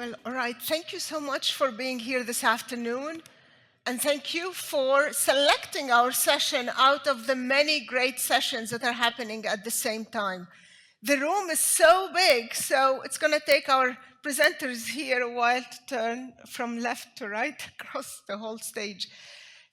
Well, all right. Thank you so much for being here this afternoon. And thank you for selecting our session out of the many great sessions that are happening at the same time. The room is so big, so it's going to take our presenters here a while to turn from left to right across the whole stage.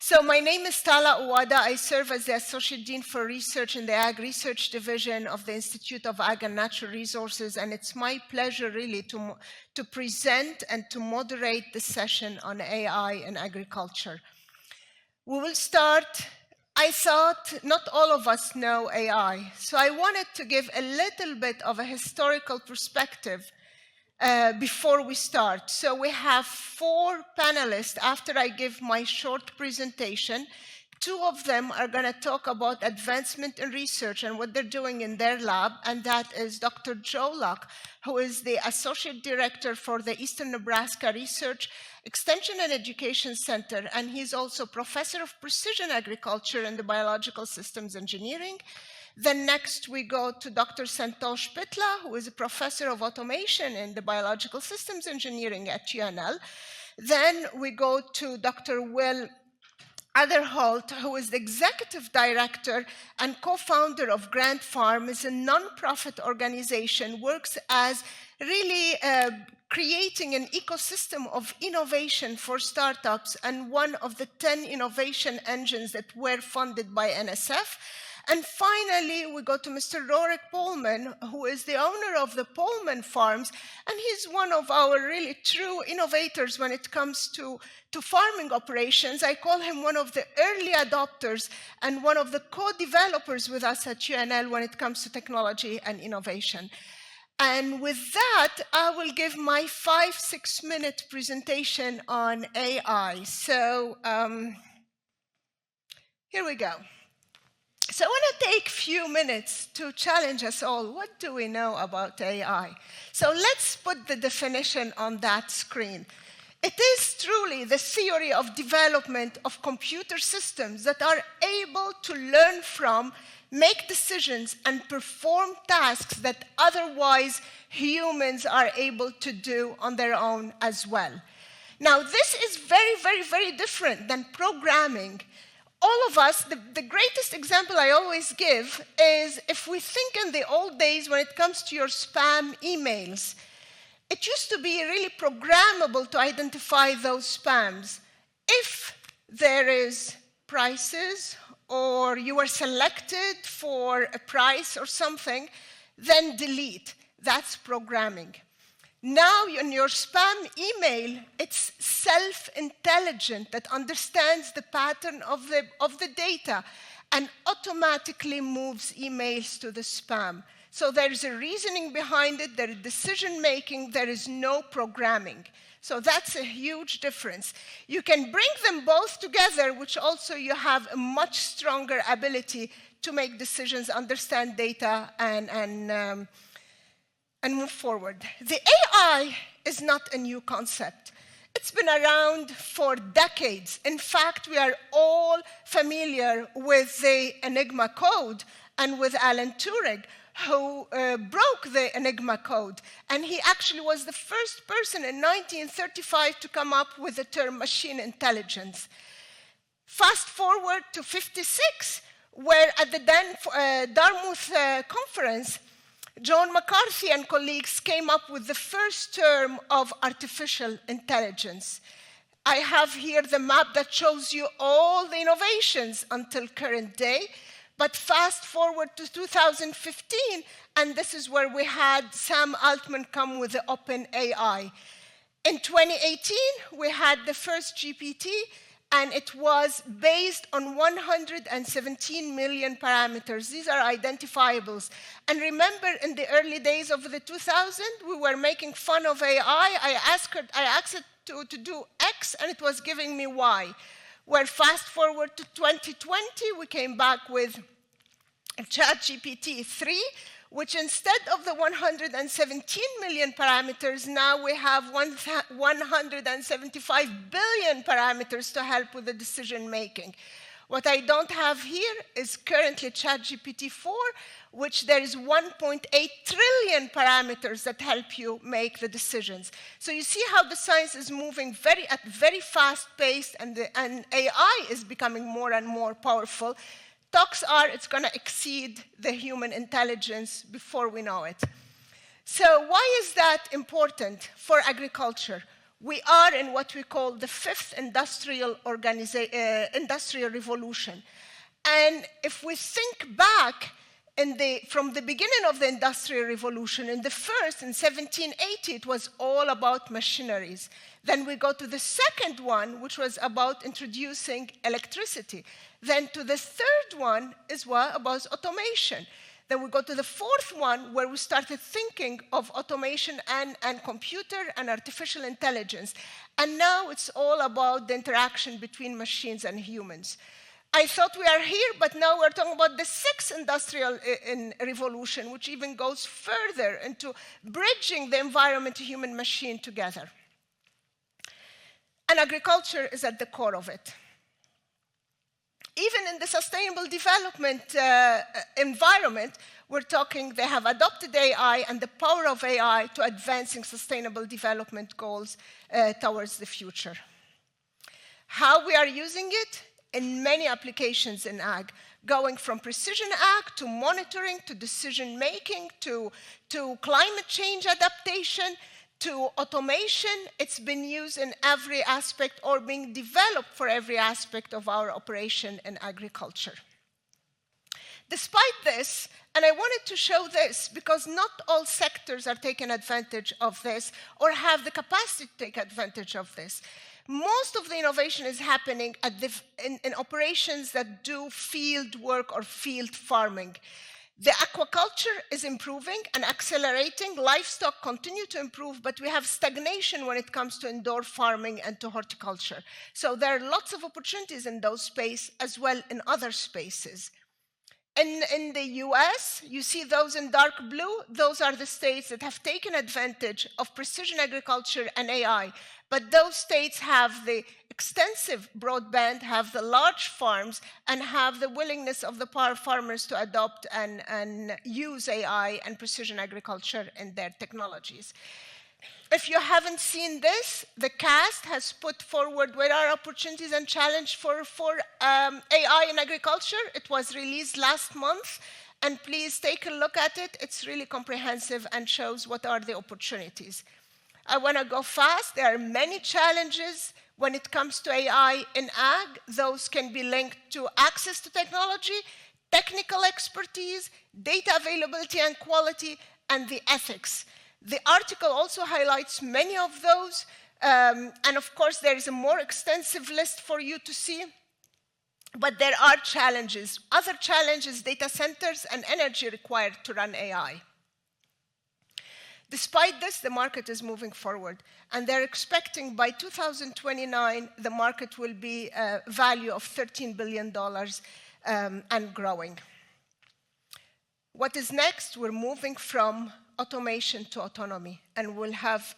So my name is Tala Uwada. I serve as the Associate Dean for Research in the Ag Research Division of the Institute of Ag and Natural Resources, and it's my pleasure really to present and to moderate this session on AI in agriculture. We will start. I thought not all of us know AI, so I wanted to give a little bit of a historical perspective before we start. So we have 4 panelists after I give my short presentation. 2 of them are going to talk about advancement in research and what they're doing in their lab, and that is Dr. Joe Luck, who is the Associate Director for the Eastern Nebraska Research Extension and Education Center, and he's also Professor of Precision Agriculture and the Biological Systems Engineering. Then next we go to Dr. Santosh Pitla, who is a Professor of Automation in the Biological Systems Engineering at UNL. Then we go to Dr. Will Otherholt, who is the Executive Director and co-founder of Grant Farm. It's a nonprofit organization, works as really creating an ecosystem of innovation for startups and one of the 10 innovation engines that were funded by NSF. And finally, we go to Mr. Rorik Polman, who is the owner of the Polman Farms, and he's one of our really true innovators when it comes to farming operations. I call him one of the early adopters and one of the co-developers with us at UNL when it comes to technology and innovation. And with that, I will give my 5-6 minute presentation on AI. So here we go. So I want to take a few minutes to challenge us all. What do we know about AI? So let's put the definition on that screen. It is truly the theory of development of computer systems that are able to learn from, make decisions, and perform tasks that otherwise humans are able to do on their own as well. Now, this is very, very, very different than programming. All of us, the greatest example I always give is if we think in the old days when it comes to your spam emails, it used to be really programmable to identify those spams. If there is prices or you were selected for a price or something, then delete. That's programming. Now, in your spam email, it's self-intelligent that understands the pattern of the data and automatically moves emails to the spam. So there is a reasoning behind it, there is decision-making, there is no programming. So that's a huge difference. You can bring them both together, which also you have a much stronger ability to make decisions, understand data, and move forward. The AI is not a new concept. It's been around for decades. In fact, we are all familiar with the Enigma Code and with Alan Turing, who broke the Enigma Code. And he actually was the first person in 1935 to come up with the term machine intelligence. Fast forward to 1956, where at the Dartmouth conference, John McCarthy and colleagues came up with the first term of artificial intelligence. I have here the map that shows you all the innovations until current day, but fast forward to 2015, and this is where we had Sam Altman come with the OpenAI. In 2018, we had the first GPT, and it was based on 117 million parameters. These are identifiables. And remember, in the early days of the 2000s, we were making fun of AI. I asked it to do X, and it was giving me Y. Where fast forward to 2020, we came back with ChatGPT 3, which instead of the 117 million parameters, now we have 175 billion parameters to help with the decision making. What I don't have here is currently ChatGPT 4, which there is 1.8 trillion parameters that help you make the decisions. So you see how the science is moving at very fast pace, and AI is becoming more and more powerful. Talks are it's going to exceed the human intelligence before we know it. So why is that important for agriculture? We are in what we call the fifth industrial revolution. And if we think back from the beginning of the Industrial Revolution, in 1780, it was all about machineries. Then we go to the second one, which was about introducing electricity. Then to the third one is about automation. Then we go to the fourth one, where we started thinking of automation and computer and artificial intelligence. And now it's all about the interaction between machines and humans. I thought we are here, but now we're talking about the sixth industrial revolution, which even goes further into bridging the environment, human machine together. And agriculture is at the core of it. Even in the sustainable development environment, we're talking they have adopted AI and the power of AI to advancing sustainable development goals towards the future. How we are using it? In many applications in ag, going from precision ag to monitoring, to decision making, to climate change adaptation, to automation. It's been used in every aspect or being developed for every aspect of our operation in agriculture. Despite this, and I wanted to show this because not all sectors are taking advantage of this or have the capacity to take advantage of this. Most of the innovation is happening in operations that do field work or field farming. The aquaculture is improving and accelerating. Livestock continue to improve, but we have stagnation when it comes to indoor farming and to horticulture. So there are lots of opportunities in those spaces as well in other spaces. In the US, you see those in dark blue. Those are the states that have taken advantage of precision agriculture and AI. But those states have the extensive broadband, have the large farms, and have the willingness of the power farmers to adopt and use AI and precision agriculture in their technologies. If you haven't seen this, the cast has put forward what are opportunities and challenges for AI in agriculture. It was released last month, and please take a look at it. It's really comprehensive and shows what are the opportunities. I want to go fast. There are many challenges when it comes to AI in ag. Those can be linked to access to technology, technical expertise, data availability and quality, and the ethics. The article also highlights many of those, and of course there is a more extensive list for you to see, but there are challenges. Other challenges, data centers and energy required to run AI. Despite this, the market is moving forward, and they're expecting by 2029 the market will be a value of $13 billion and growing. What is next? We're moving from automation to autonomy, and we'll have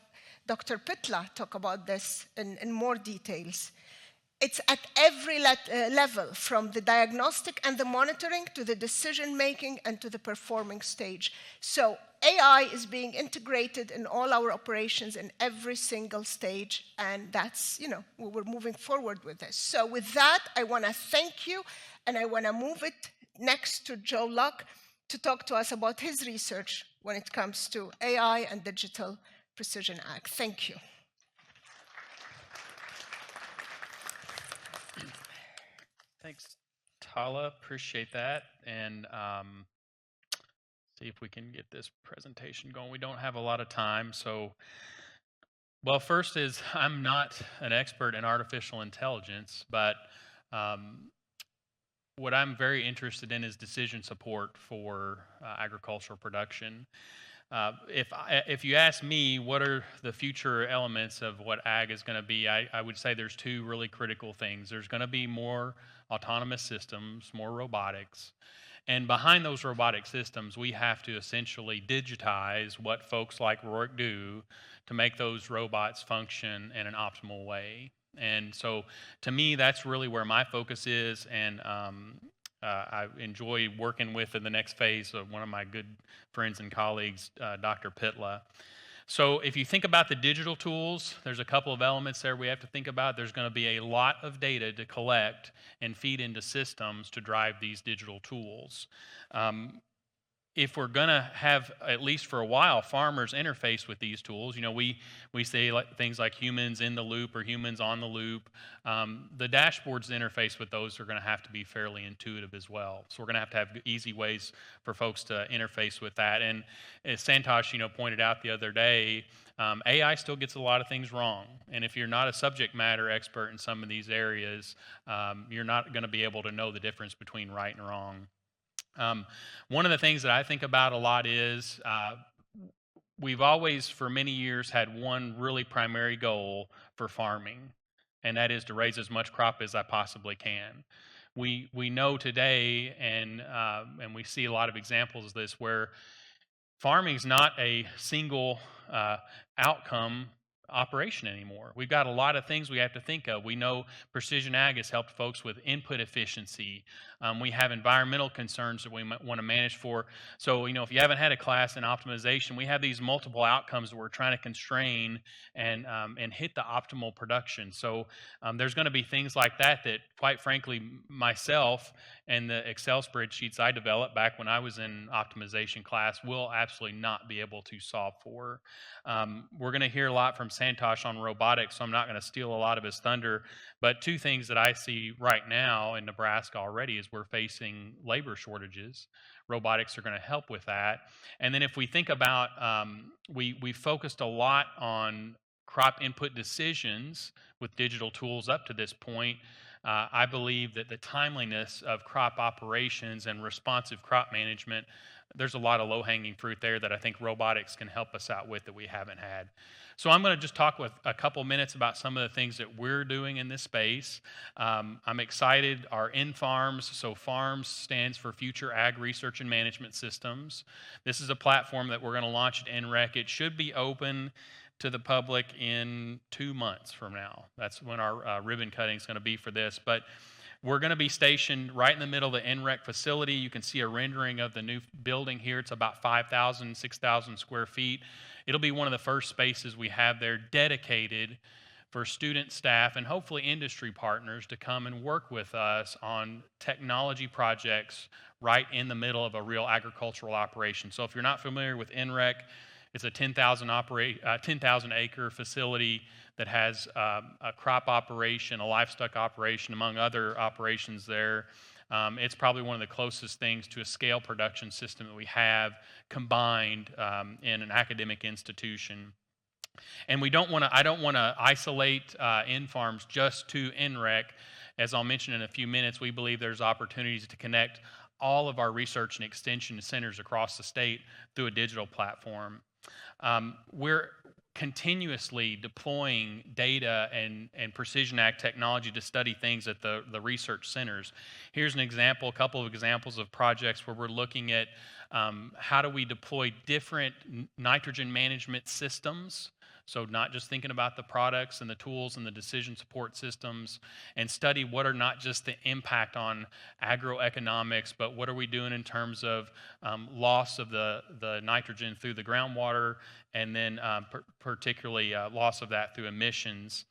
Dr. Pitla talk about this in more details. It's at every level, from the diagnostic and the monitoring to the decision-making and to the performing stage. So AI is being integrated in all our operations in every single stage, and that's, we're moving forward with this. So with that, I want to thank you, and I want to move it next to Joe Luck to talk to us about his research when it comes to AI and digital precision ag. Thank you. Thanks, Tala. Appreciate that. And see if we can get this presentation going. We don't have a lot of time. So, well, first is I'm not an expert in artificial intelligence, but what I'm very interested in is decision support for agricultural production. If you ask me what are the future elements of what ag is going to be, I would say there's two really critical things. There's going to be more autonomous systems, more robotics. And behind those robotic systems, we have to essentially digitize what folks like Rourke do to make those robots function in an optimal way. And so to me, that's really where my focus is, and I enjoy working with in the next phase of one of my good friends and colleagues, Dr. Pitla. So if you think about the digital tools, there's a couple of elements there we have to think about. There's going to be a lot of data to collect and feed into systems to drive these digital tools. If we're going to have, at least for a while, farmers interface with these tools, we say things like humans in the loop or humans on the loop. The dashboards interface with those are going to have to be fairly intuitive as well. So we're going to have easy ways for folks to interface with that. And as Santosh, pointed out the other day, AI still gets a lot of things wrong. And if you're not a subject matter expert in some of these areas, you're not going to be able to know the difference between right and wrong. One of the things that I think about a lot is we've always, for many years, had one really primary goal for farming, and that is to raise as much crop as I possibly can. We know today, and we see a lot of examples of this, where farming is not a single outcome operation anymore. We've got a lot of things we have to think of. We know precision ag has helped folks with input efficiency. We have environmental concerns that we might want to manage for. So, if you haven't had a class in optimization, we have these multiple outcomes that we're trying to constrain and hit the optimal production. So there's going to be things like that, quite frankly, myself and the Excel spreadsheets I developed back when I was in optimization class will absolutely not be able to solve for. We're going to hear a lot from Santosh on robotics, so I'm not going to steal a lot of his thunder. But two things that I see right now in Nebraska already is we're facing labor shortages. Robotics are going to help with that. And then if we think about, we focused a lot on crop input decisions with digital tools up to this point. I believe that the timeliness of crop operations and responsive crop management, there's a lot of low-hanging fruit there that I think robotics can help us out with that we haven't had. So I'm going to just talk with a couple minutes about some of the things that we're doing in this space. I'm excited. Our N-Farms, so FARMS stands for Future Ag Research and Management Systems. This is a platform that we're going to launch at NREC. It should be open to the public in 2 months from now. That's when our ribbon cutting is going to be for this. But we're going to be stationed right in the middle of the NREC facility. You can see a rendering of the new building here. It's about 5,000, 6,000 square feet. It'll be one of the first spaces we have there dedicated for student, staff, and hopefully industry partners to come and work with us on technology projects right in the middle of a real agricultural operation. So if you're not familiar with NREC, it's a 10,000 acre facility that has a crop operation, a livestock operation, among other operations there. It's probably one of the closest things to a scale production system that we have combined in an academic institution. And I don't want to isolate N-Farms just to NREC. As I'll mention in a few minutes, we believe there's opportunities to connect all of our research and extension centers across the state through a digital platform. We're continuously deploying data and precision ag technology to study things at the research centers. Here's an example, a couple of examples of projects where we're looking at how do we deploy different nitrogen management systems. So not just thinking about the products and the tools and the decision support systems, and study what are not just the impact on agroeconomics, but what are we doing in terms of loss of the nitrogen through the groundwater, and then particularly loss of that through emissions.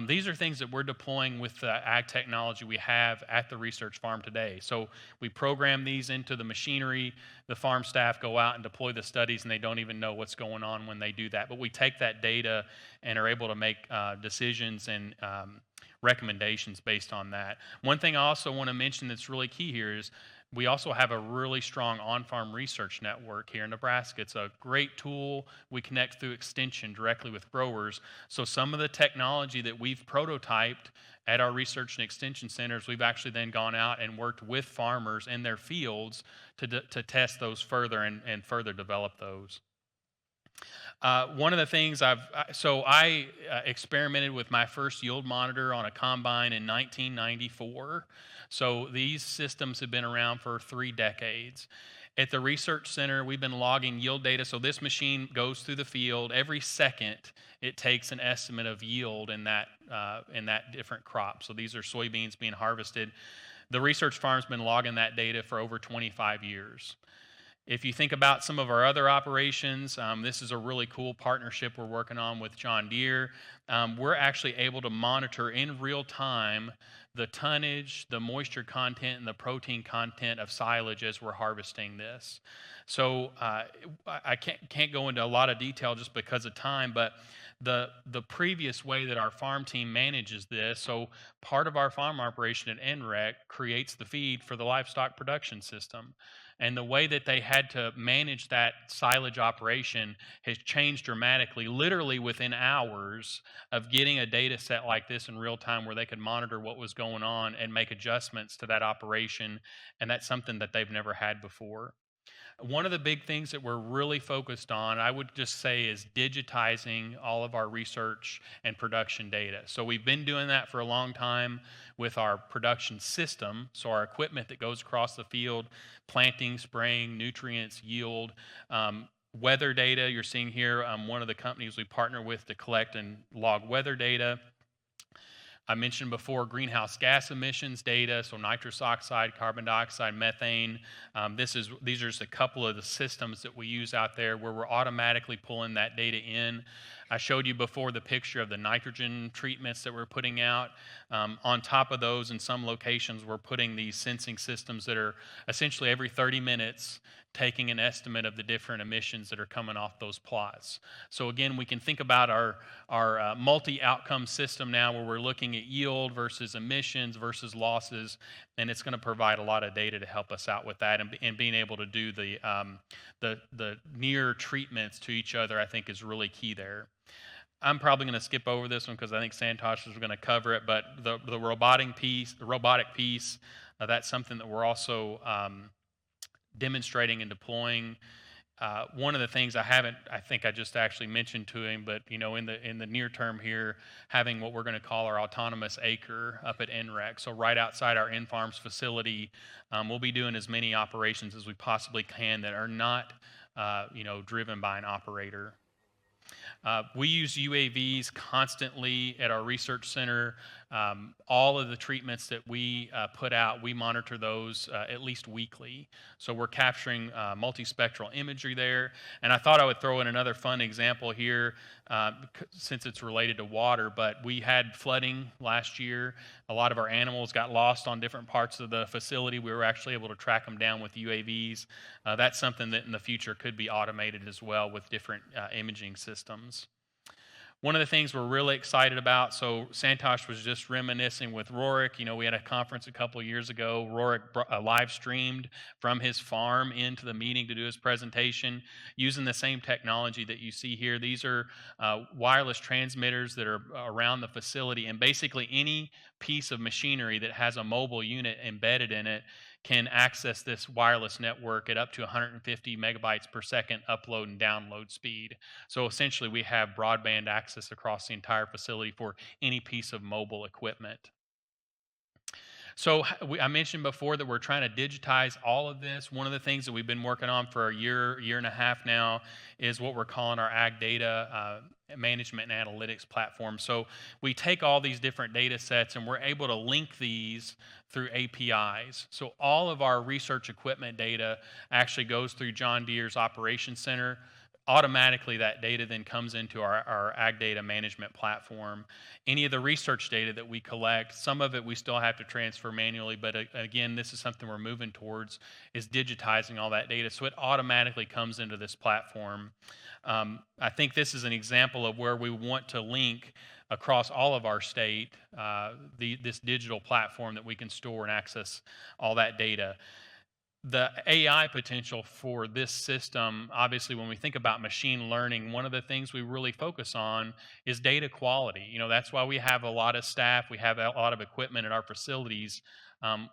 These are things that we're deploying with the ag technology we have at the research farm today. So we program these into the machinery. The farm staff go out and deploy the studies, and they don't even know what's going on when they do that. But we take that data and are able to make decisions and recommendations based on that. One thing I also want to mention that's really key here is we also have a really strong on-farm research network here in Nebraska. It's a great tool. We connect through extension directly with growers. So some of the technology that we've prototyped at our research and extension centers, we've actually then gone out and worked with farmers in their fields to test those further and further develop those. One of the things I experimented with my first yield monitor on a combine in 1994. So these systems have been around for 3 decades. At the research center, we've been logging yield data. So this machine goes through the field every second. It takes an estimate of yield in that different crop. So these are soybeans being harvested. The research farm's been logging that data for over 25 years. If you think about some of our other operations, this is a really cool partnership we're working on with John Deere. We're actually able to monitor in real time the tonnage, the moisture content, and the protein content of silage as we're harvesting this. So I can't go into a lot of detail just because of time, but the previous way that our farm team manages this, so part of our farm operation at NREC creates the feed for the livestock production system. And the way that they had to manage that silage operation has changed dramatically, literally within hours of getting a data set like this in real time where they could monitor what was going on and make adjustments to that operation. And that's something that they've never had before. One of the big things that we're really focused on, I would just say, is digitizing all of our research and production data. So we've been doing that for a long time with our production system, so our equipment that goes across the field, planting, spraying, nutrients, yield, weather data. You're seeing here one of the companies we partner with to collect and log weather data. I mentioned before greenhouse gas emissions data, so nitrous oxide, carbon dioxide, methane. These are just a couple of the systems that we use out there where we're automatically pulling that data in. I showed you before the picture of the nitrogen treatments that we're putting out. On top of those, in some locations, we're putting these sensing systems that are essentially every 30 minutes taking an estimate of the different emissions that are coming off those plots. So again, we can think about our multi-outcome system now where we're looking at yield versus emissions versus losses, and it's going to provide a lot of data to help us out with that, and being able to do the near treatments to each other, I think, is really key there. I'm probably going to skip over this one because I think Santosh is going to cover it, but the robotic piece, that's something that we're also demonstrating and deploying. One of the things I think I just actually mentioned to him, but in the near term here, having what we're going to call our autonomous acre up at NREC. So right outside our in-farms facility, we'll be doing as many operations as we possibly can that are not, driven by an operator. We use UAVs constantly at our research center. All of the treatments that we put out, we monitor those at least weekly. So we're capturing multispectral imagery there. And I thought I would throw in another fun example here since it's related to water, but we had flooding last year. A lot of our animals got lost on different parts of the facility. We were actually able to track them down with UAVs. That's something that in the future could be automated as well with different imaging systems. One of the things we're really excited about, so Santosh was just reminiscing with Rorik. We had a conference a couple of years ago. Rorik live streamed from his farm into the meeting to do his presentation using the same technology that you see here. These are wireless transmitters that are around the facility, and basically any piece of machinery that has a mobile unit embedded in it can access this wireless network at up to 150 megabytes per second upload and download speed. So essentially we have broadband access across the entire facility for any piece of mobile equipment. So I mentioned before that we're trying to digitize all of this. One of the things that we've been working on for a year and a half now is what we're calling our ag data management and analytics platform. So we take all these different data sets and we're able to link these through APIs. So all of our research equipment data actually goes through John Deere's Operations Center. Automatically that data then comes into our ag data management platform. Any of the research data that we collect, some of it we still have to transfer manually, but again, this is something we're moving towards, is digitizing all that data. So it automatically comes into this platform. I think this is an example of where we want to link across all of our state, this digital platform that we can store and access all that data. The AI potential for this system, obviously, when we think about machine learning, one of the things we really focus on is data quality. That's why we have a lot of staff, we have a lot of equipment at our facilities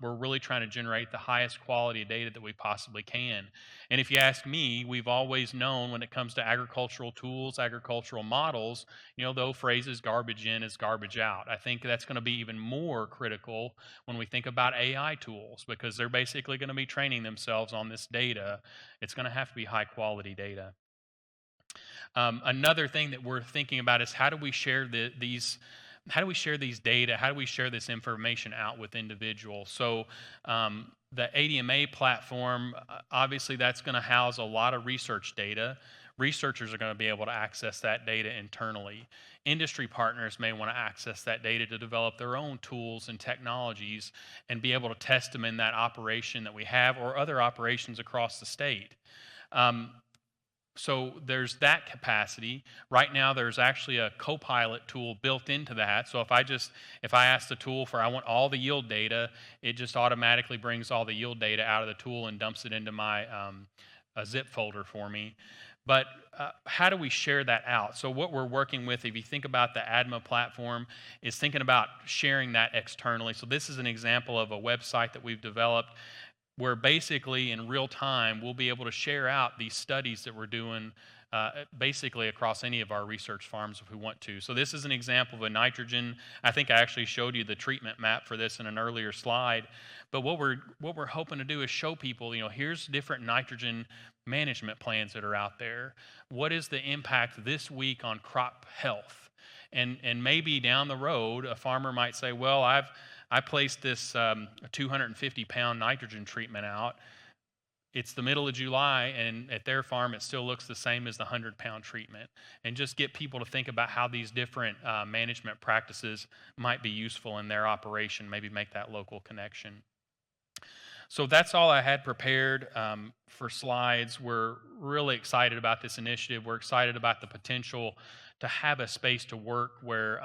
We're really trying to generate the highest quality data that we possibly can. And if you ask me, we've always known when it comes to agricultural tools, agricultural models, the old phrase is garbage in is garbage out. I think that's going to be even more critical when we think about AI tools, because they're basically going to be training themselves on this data. It's going to have to be high quality data. Another thing that we're thinking about is how do we share these data? How do we share this information out with individuals? So the ADMA platform, obviously that's going to house a lot of research data. Researchers are going to be able to access that data internally. Industry partners may want to access that data to develop their own tools and technologies and be able to test them in that operation that we have or other operations across the state. So there's that capacity. Right now, there's actually a Copilot tool built into that. So if I ask the tool for I want all the yield data, it just automatically brings all the yield data out of the tool and dumps it into my a zip folder for me. But how do we share that out? So what we're working with, if you think about the ADMA platform, is thinking about sharing that externally. So this is an example of a website that we've developed where basically in real time we'll be able to share out these studies that we're doing basically across any of our research farms if we want to. So this is an example of a nitrogen. I think I actually showed you the treatment map for this in an earlier slide. But what we're hoping to do is show people, here's different nitrogen management plans that are out there. What is the impact this week on crop health? And maybe down the road, a farmer might say, well, I placed this 250-pound nitrogen treatment out. It's the middle of July, and at their farm, it still looks the same as the 100-pound treatment. And just get people to think about how these different management practices might be useful in their operation, maybe make that local connection. So that's all I had prepared for slides. We're really excited about this initiative. We're excited about the potential to have a space to work where,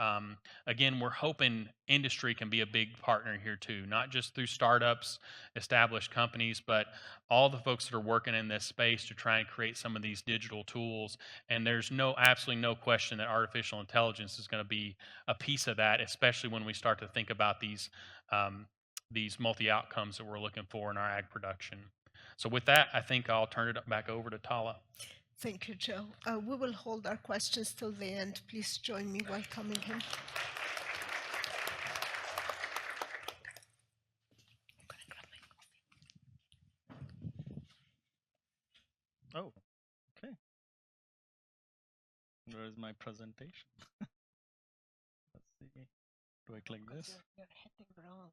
again, we're hoping industry can be a big partner here too, not just through startups, established companies, but all the folks that are working in this space to try and create some of these digital tools. And there's absolutely no question that artificial intelligence is going to be a piece of that, especially when we start to think about these multi-outcomes that we're looking for in our ag production. So with that, I think I'll turn it back over to Tala. Thank you, Joe. We will hold our questions till the end. Please join me welcoming him. Oh, okay. Where is my presentation? Let's see. Do I click this? You're hitting wrong.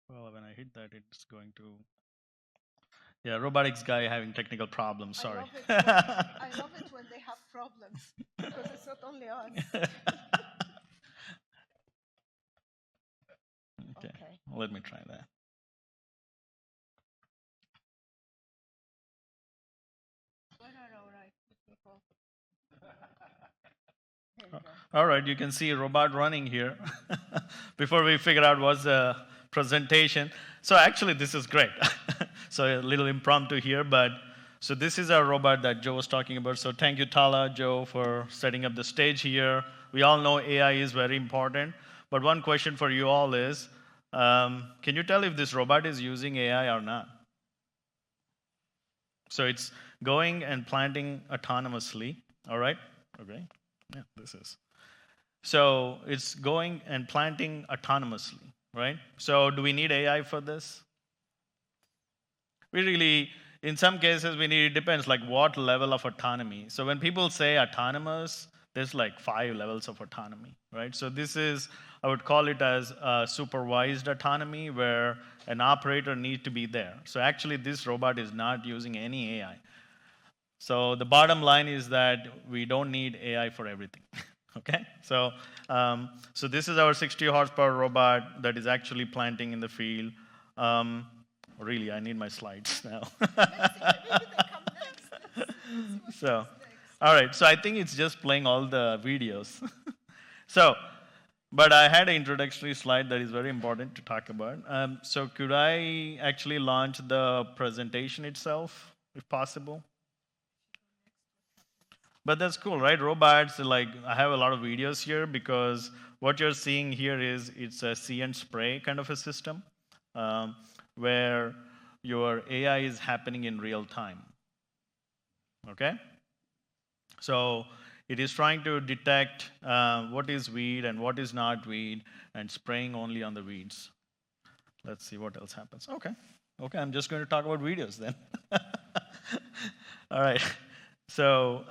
Well, when I hit that, it's going to. Yeah, robotics guy having technical problems. Sorry. I love it when they have problems because it's not only us. Okay. Let me try that. Where are our people? All right, you can see a robot running here. Before we figure out what's the presentation. So actually, this is great. So a little impromptu here, but so this is our robot that Joe was talking about. So thank you, Tala, Joe, for setting up the stage here. We all know AI is very important, but one question for you all is, can you tell if this robot is using AI or not? So it's going and planting autonomously, all right? Okay, yeah, this is. So it's going and planting autonomously, right? So do we need AI for this? We really, in some cases, it depends like what level of autonomy. So when people say autonomous, there's like 5 levels of autonomy, right? So this is, I would call it as supervised autonomy where an operator needs to be there. So actually this robot is not using any AI. So the bottom line is that we don't need AI for everything, okay? So, so this is our 60 horsepower robot that is actually planting in the field. Really, I need my slides now. So, all right, so I think it's just playing all the videos. So, but I had an introductory slide that is very important to talk about. So could I actually launch the presentation itself, if possible? But that's cool, right? Robots, like, I have a lot of videos here because what you're seeing here is it's a see and spray kind of a system. where your AI is happening in real time. Okay? So it is trying to detect what is weed and what is not weed and spraying only on the weeds. Let's see what else happens. Okay, I'm just going to talk about videos then. All right. So,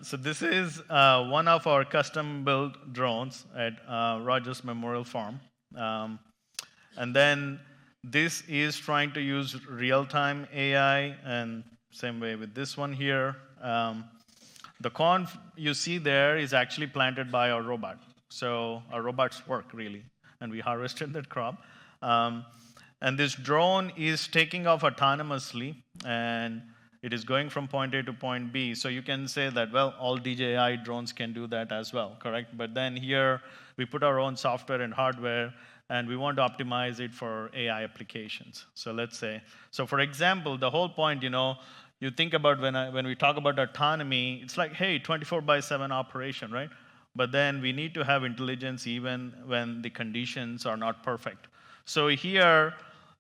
so this is one of our custom-built drones at Rogers Memorial Farm. And then this is trying to use real-time AI, and same way with this one here. The corn you see there is actually planted by our robot. So our robots work, really, and we harvested that crop. And this drone is taking off autonomously, and it is going from point A to point B. So you can say that, well, all DJI drones can do that as well, correct? But then here, we put our own software and hardware, and we want to optimize it for AI applications. So let's say, so for example, the whole point, you think about when we talk about autonomy, it's like, hey, 24/7 operation, right? But then we need to have intelligence even when the conditions are not perfect. So here,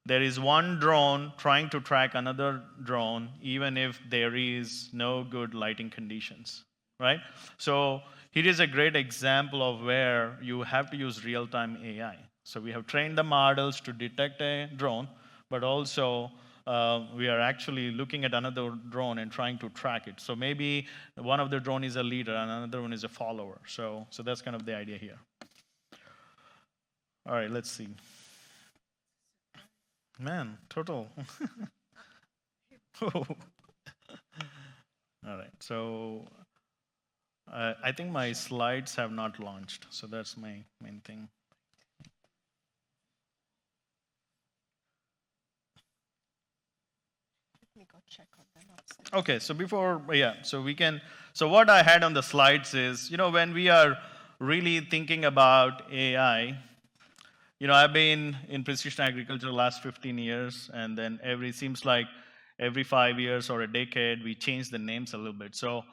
there is one drone trying to track another drone, even if there is no good lighting conditions, right? So here is a great example of where you have to use real-time AI. So we have trained the models to detect a drone, but also we are actually looking at another drone and trying to track it. So maybe one of the drone is a leader and another one is a follower. So that's kind of the idea here. All right, let's see. Man, total. All right, so I think my slides have not launched, so that's my main thing. Let me go check on them upstairs. Okay, so so what I had on the slides is, when we are really thinking about AI, I've been in precision agriculture the last 15 years, and then seems like every 5 years or a decade, we change the names a little bit. So,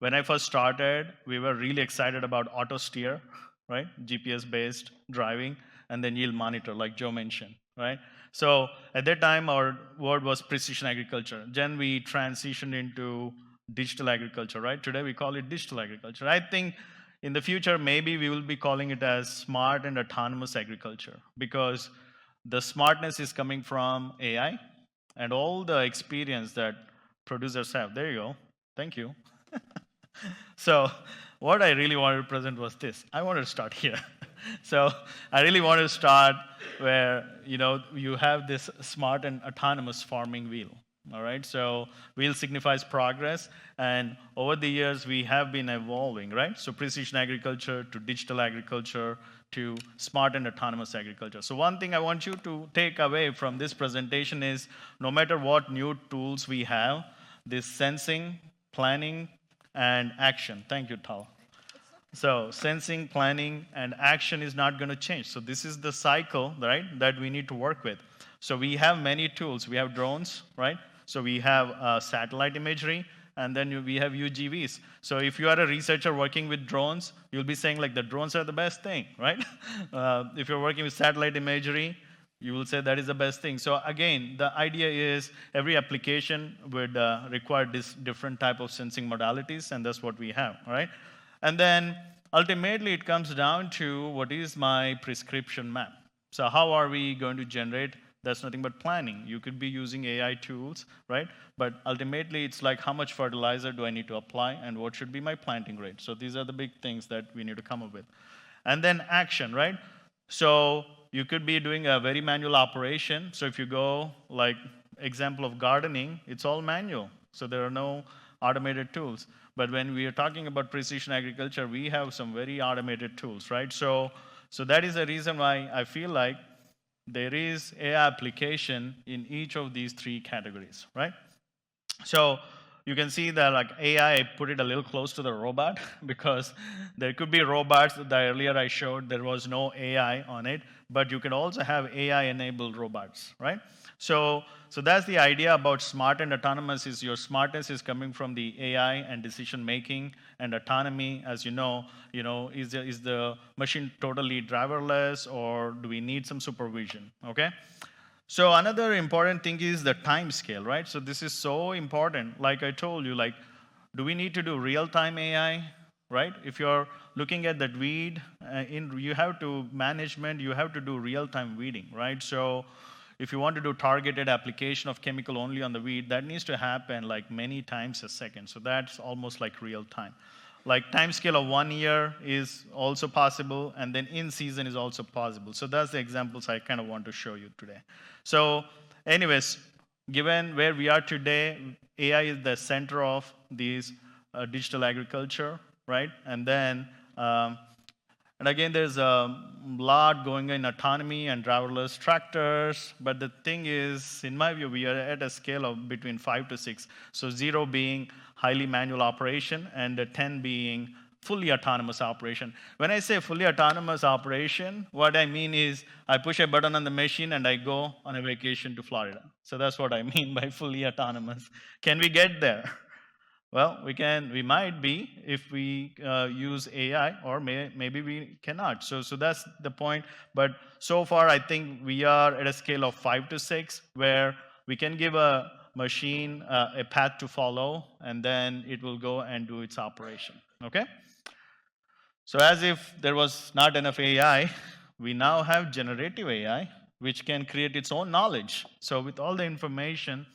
when I first started, we were really excited about auto steer, right? GPS-based driving, and then yield monitor, like Joe mentioned, right? So at that time, our word was precision agriculture. Then we transitioned into digital agriculture, right? Today we call it digital agriculture. I think in the future, maybe we will be calling it as smart and autonomous agriculture, because the smartness is coming from AI and all the experience that producers have. There you go. Thank you. So what I really wanted to present was this. I wanted to start here. So I really wanted to start where you have this smart and autonomous farming wheel. All right, so wheel signifies progress, and over the years we have been evolving, right? So precision agriculture to digital agriculture to smart and autonomous agriculture. So one thing I want you to take away from this presentation is, no matter what new tools we have, this sensing, planning, and action. Thank you, Tal. So sensing, planning, and action is not going to change. So this is the cycle, right, that we need to work with. So we have many tools. We have drones, right? So we have satellite imagery, and then we have UGVs. So if you are a researcher working with drones, you'll be saying, like, the drones are the best thing, right? If you're working with satellite imagery, you will say that is the best thing. So again, the idea is every application would require this different type of sensing modalities, and that's what we have, all right? And then ultimately it comes down to, what is my prescription map? So how are we going to generate? That's nothing but planning. You could be using AI tools, right? But ultimately it's like, how much fertilizer do I need to apply, and what should be my planting rate? So these are the big things that we need to come up with. And then action, right? So you could be doing a very manual operation. So if you go, like, example of gardening, it's all manual. So there are no automated tools. But when we are talking about precision agriculture, we have some very automated tools, right? So that is the reason why I feel like there is AI application in each of these three categories, right? So you can see that like AI, I put it a little close to the robot because there could be robots that earlier I showed, there was no AI on it, but you can also have AI-enabled robots, right? So that's the idea about smart and autonomous is your smartness is coming from the AI and decision making, and autonomy, as you know, is the machine totally driverless, or do we need some supervision, okay? So another important thing is the time scale, right? So this is so important. Like I told you, like, do we need to do real-time AI, right? If you're looking at that weed, you have to management, you have to do real-time weeding, right? So if you want to do targeted application of chemical only on the weed, that needs to happen like many times a second. So that's almost like real-time. Like time scale of 1 year is also possible, and then in season is also possible. So that's the examples I kind of want to show you today. So anyways, given where we are today, AI is the center of these digital agriculture, right? And then, and again, there's a lot going in autonomy and driverless tractors. But the thing is, in my view, we are at a scale of between 5 to 6. So 0 being highly manual operation, and 10 being fully autonomous operation. When I say fully autonomous operation, what I mean is I push a button on the machine and I go on a vacation to Florida. So that's what I mean by fully autonomous. Can we get there? Well, we might be if we use AI, or maybe we cannot. So that's the point. But so far, I think we are at a scale of 5 to 6, where we can give a machine a path to follow, and then it will go and do its operation, okay? So as if there was not enough AI, we now have generative AI, which can create its own knowledge. So with all the information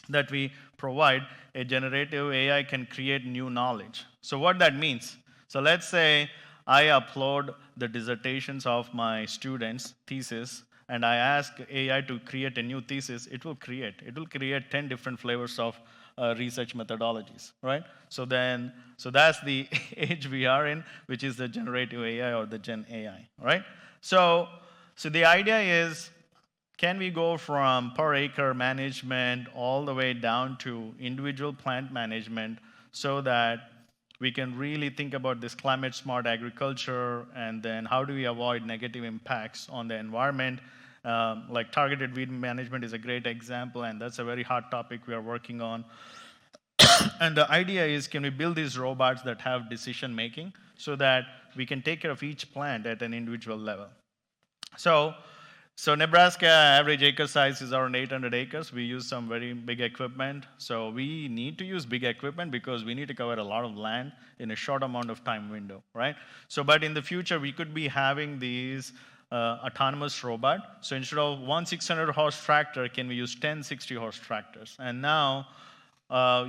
that we provide, a generative AI can create new knowledge. So what that means, so let's say I upload the dissertations of my students' thesis, and I ask AI to create a new thesis, it will create 10 different flavors of research methodologies, right? So that's the age we are in, which is the generative AI or the Gen AI, right? So the idea is, can we go from per acre management all the way down to individual plant management, so that we can really think about this climate smart agriculture, and then how do we avoid negative impacts on the environment? Like targeted weed management is a great example, and that's a very hot topic we are working on. And the idea is, can we build these robots that have decision making, so that we can take care of each plant at an individual level? So Nebraska average acre size is around 800 acres. We use some very big equipment. So we need to use big equipment because we need to cover a lot of land in a short amount of time window, right? So, but in the future, we could be having these autonomous robot. So instead of one 600 horse tractor, can we use 10 60 horse tractors? And now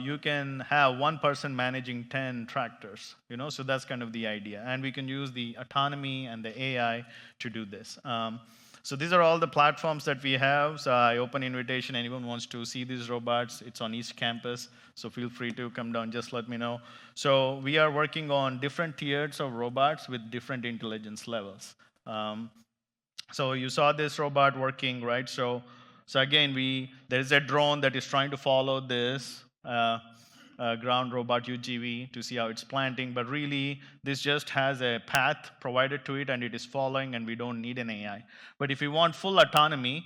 you can have one person managing 10 tractors, so that's kind of the idea. And we can use the autonomy and the AI to do this. So these are all the platforms that we have. So I open invitation, anyone wants to see these robots, it's on East Campus, so feel free to come down, just let me know. So we are working on different tiers of robots with different intelligence levels. So you saw this robot working, right? So again, there is a drone that is trying to follow this ground robot UGV to see how it's planting, but really this just has a path provided to it and it is following, and we don't need an AI. But if we want full autonomy,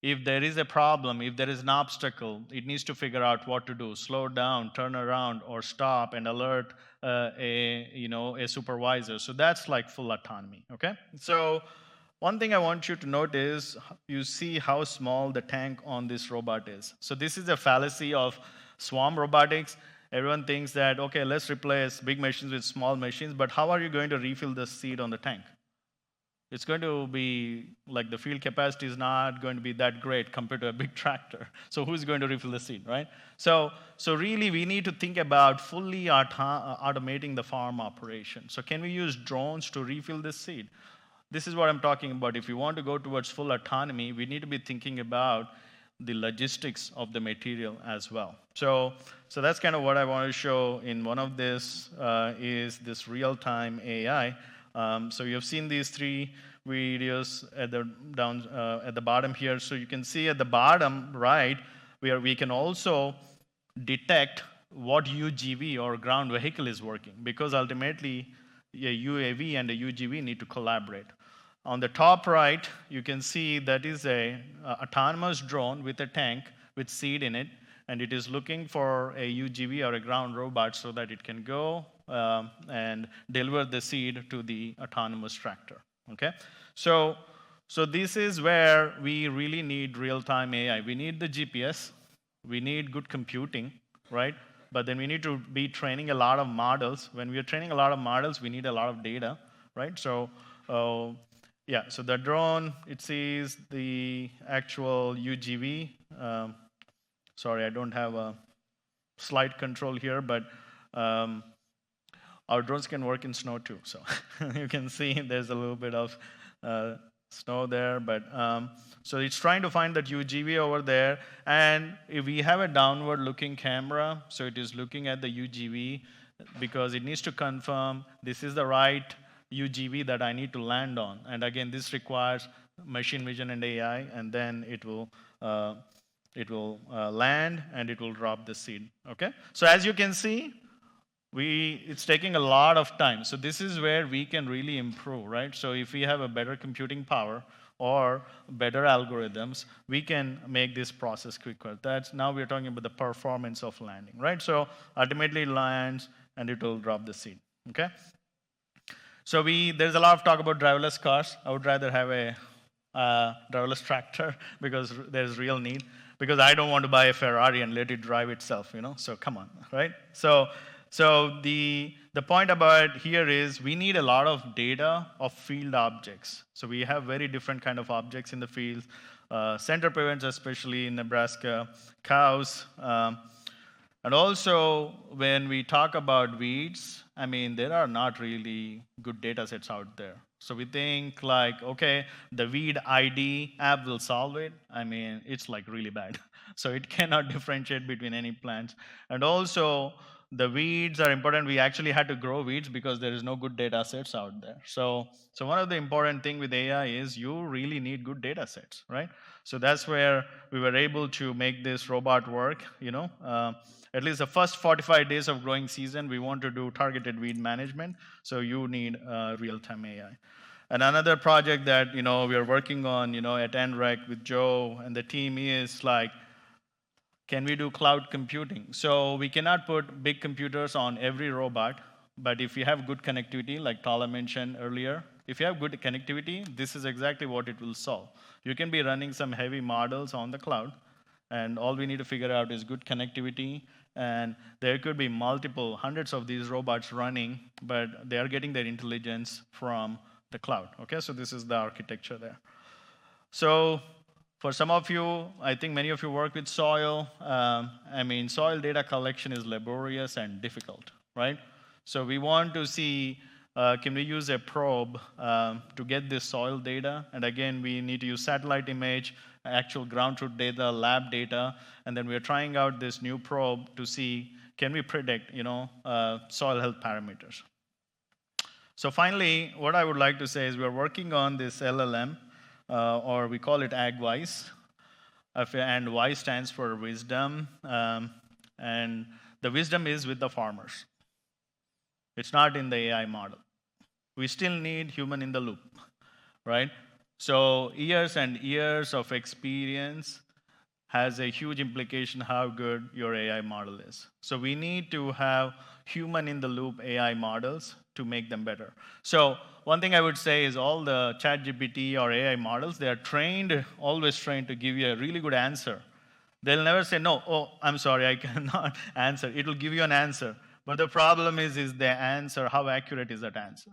if there is a problem, if there is an obstacle, it needs to figure out what to do: slow down, turn around, or stop and alert a supervisor. So that's like full autonomy, okay? So one thing I want you to note is, you see how small the tank on this robot is. So this is a fallacy of swarm robotics. Everyone thinks that, okay, let's replace big machines with small machines, but how are you going to refill the seed on the tank? It's going to be like the field capacity is not going to be that great compared to a big tractor. So who's going to refill the seed, right? So really we need to think about fully automating the farm operation. So can we use drones to refill this seed? This is what I'm talking about. If we want to go towards full autonomy, we need to be thinking about the logistics of the material as well. So that's kind of what I want to show in one of this is this real-time AI. So you've seen these 3 videos at the bottom here. So you can see at the bottom right, where we can also detect what UGV or ground vehicle is working, because ultimately a UAV and a UGV need to collaborate. On the top right, you can see that is a autonomous drone with a tank with seed in it, and it is looking for a UGV or a ground robot so that it can go and deliver the seed to the autonomous tractor. Okay, so this is where we really need real-time AI. We need the GPS, we need good computing, right? But then we need to be training a lot of models. When we are training a lot of models, we need a lot of data, right? So yeah, so the drone, it sees the actual UGV. Sorry, I don't have a slide control here, but our drones can work in snow too. So you can see there's a little bit of snow there, but so it's trying to find that UGV over there, and if we have a downward looking camera, so it is looking at the UGV because it needs to confirm this is the right UGV that I need to land on. And again, this requires machine vision and AI, and then it will land and it will drop the seed. Okay, so as you can see, it's taking a lot of time. So this is where we can really improve, right? So if we have a better computing power or better algorithms, we can make this process quicker. That's now we're talking about the performance of landing, right? So ultimately it lands and it will drop the seed. Okay. So there's a lot of talk about driverless cars. I would rather have a driverless tractor because there's real need. Because I don't want to buy a Ferrari and let it drive itself, you know. So come on, right? So the point about here is we need a lot of data of field objects. So we have very different kind of objects in the field. Center pivot's, especially in Nebraska, cows. And also, when we talk about weeds, I mean, there are not really good data sets out there. So we think like, okay, the weed ID app will solve it. I mean, it's like really bad. So it cannot differentiate between any plants. And also, the weeds are important. We actually had to grow weeds because there is no good data sets out there. So one of the important thing with AI is you really need good data sets, right? So that's where we were able to make this robot work, you know. At least the first 45 days of growing season, we want to do targeted weed management. So you need real-time AI. And another project that, you know, we are working on, you know, at NREC with Joe and the team is like, can we do cloud computing? So we cannot put big computers on every robot, but if you have good connectivity, like Tala mentioned earlier, if you have good connectivity, this is exactly what it will solve. You can be running some heavy models on the cloud, and all we need to figure out is good connectivity, and there could be multiple, hundreds of these robots running, but they are getting their intelligence from the cloud. Okay, so this is the architecture there. So for some of you, I think many of you work with soil. I mean, soil data collection is laborious and difficult, right? So we want to see, can we use a probe to get this soil data? And again, we need to use satellite image, actual ground truth data, lab data, and then we're trying out this new probe to see, can we predict, you know, soil health parameters? So finally, what I would like to say is we're working on this LLM, or we call it AgWise, and Y stands for wisdom, and the wisdom is with the farmers. It's not in the AI model. We still need human in the loop, right? So years and years of experience has a huge implication how good your AI model is. So we need to have human in the loop AI models to make them better. So one thing I would say is all the ChatGPT or AI models, they are always trained to give you a really good answer. They'll never say, no, oh, I'm sorry, I cannot answer. It will give you an answer. But the problem is the answer, how accurate is that answer?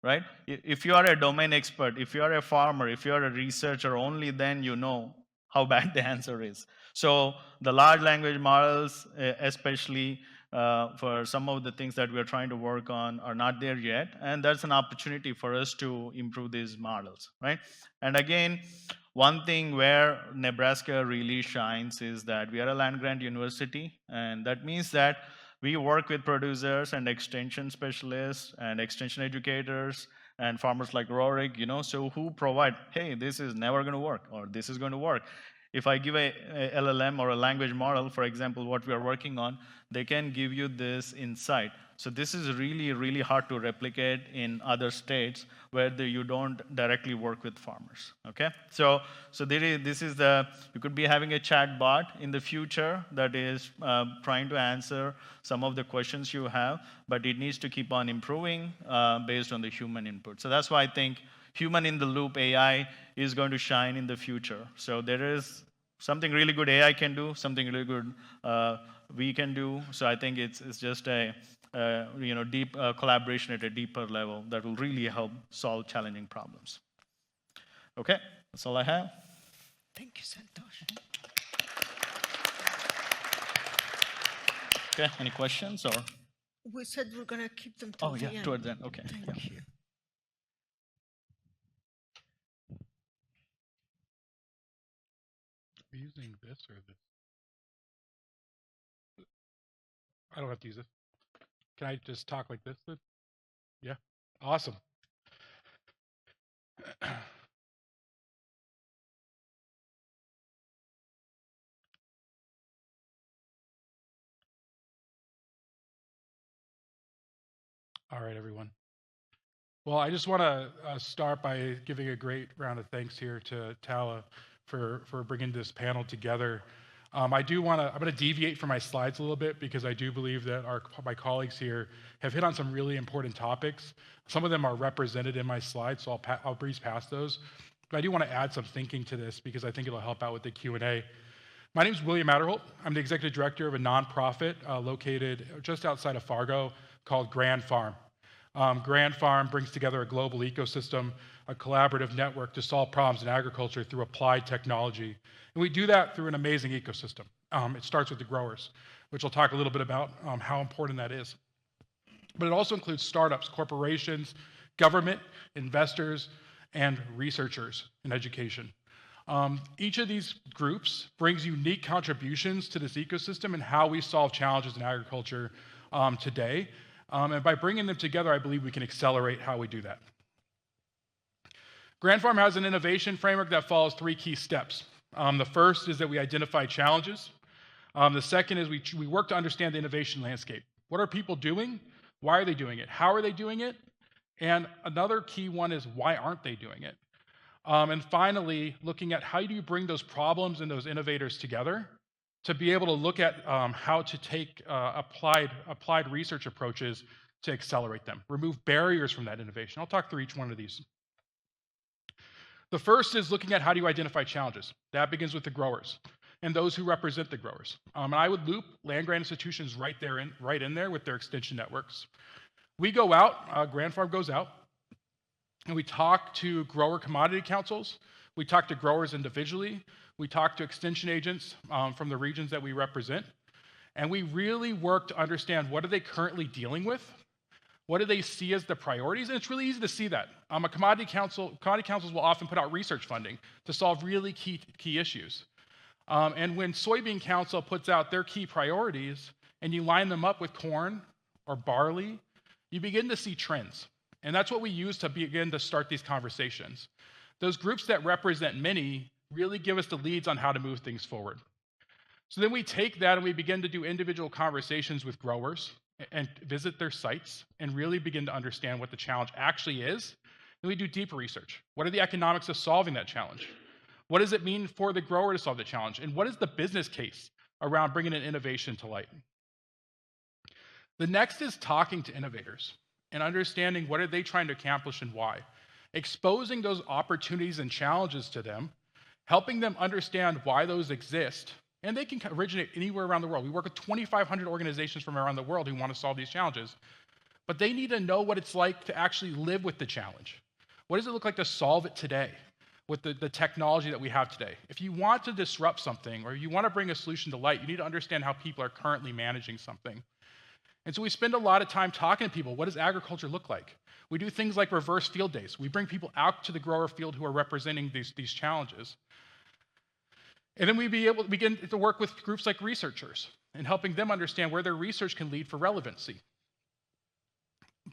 Right? If you are a domain expert, if you are a farmer, if you are a researcher, only then you know how bad the answer is. So the large language models, especially for some of the things that we're trying to work on, are not there yet. And that's an opportunity for us to improve these models, right? And again, one thing where Nebraska really shines is that we are a land-grant university, and that means that we work with producers and extension specialists and extension educators and farmers like Rorik, you know, so who provide, hey, this is never going to work, or this is going to work. If I give a LLM or a language model, for example, what we are working on, they can give you this insight. So this is really, really hard to replicate in other states where you don't directly work with farmers, okay? So you could be having a chat bot in the future that is trying to answer some of the questions you have, but it needs to keep on improving based on the human input. So that's why I think human in the loop AI is going to shine in the future. So there is something really good AI can do, something really good we can do. So I think it's just a deep collaboration at a deeper level that will really help solve challenging problems. Okay, that's all I have. Thank you, Santosh. Okay, any questions or? We said we're going to keep them to the end. Towards the end. Okay. Thank you. Are we using this or this? I don't have to use it. Can I just talk like this then? Yeah. Awesome. All right, everyone. Well, I just want to start by giving a great round of thanks here to Tala for bringing this panel together. I'm going to deviate from my slides a little bit because I do believe that my colleagues here have hit on some really important topics. Some of them are represented in my slides, so I'll breeze past those. But I do want to add some thinking to this because I think it'll help out with the Q&A. My name is William Adderholt. I'm the executive director of a nonprofit located just outside of Fargo called Grand Farm. Grand Farm brings together a global ecosystem, a collaborative network to solve problems in agriculture through applied technology. And we do that through an amazing ecosystem. It starts with the growers, which I'll talk a little bit about how important that is. But it also includes startups, corporations, government, investors, and researchers in education. Each of these groups brings unique contributions to this ecosystem and how we solve challenges in agriculture today. And by bringing them together, I believe we can accelerate how we do that. Grand Farm has an innovation framework that follows 3 key steps. The first is that we identify challenges. The second is we work to understand the innovation landscape. What are people doing? Why are they doing it? How are they doing it? And another key one is why aren't they doing it? And finally, looking at how do you bring those problems and those innovators together to be able to look at how to take applied research approaches to accelerate them, remove barriers from that innovation. I'll talk through each one of these. The first is looking at how do you identify challenges. That begins with the growers and those who represent the growers. And I would loop land-grant institutions right in there with their extension networks. We go out, Grand Farm goes out, and we talk to grower commodity councils. We talk to growers individually. We talk to extension agents from the regions that we represent. And we really work to understand what are they currently dealing with? What do they see as the priorities? And it's really easy to see that. Commodity councils will often put out research funding to solve really key issues. And when Soybean Council puts out their key priorities and you line them up with corn or barley, you begin to see trends. And that's what we use to begin to start these conversations. Those groups that represent many really give us the leads on how to move things forward. So then we take that and we begin to do individual conversations with growers and visit their sites and really begin to understand what the challenge actually is. Then we do deeper research. What are the economics of solving that challenge? What does it mean for the grower to solve the challenge? And what is the business case around bringing an innovation to light? The next is talking to innovators and understanding what are they trying to accomplish and why. Exposing those opportunities and challenges to them, helping them understand why those exist, and they can originate anywhere around the world. We work with 2,500 organizations from around the world who want to solve these challenges, but they need to know what it's like to actually live with the challenge. What does it look like to solve it today with the technology that we have today? If you want to disrupt something or you want to bring a solution to light, you need to understand how people are currently managing something. And so we spend a lot of time talking to people. What does agriculture look like? We do things like reverse field days. We bring people out to the grower field who are representing these challenges. And then we begin to work with groups like researchers and helping them understand where their research can lead for relevancy.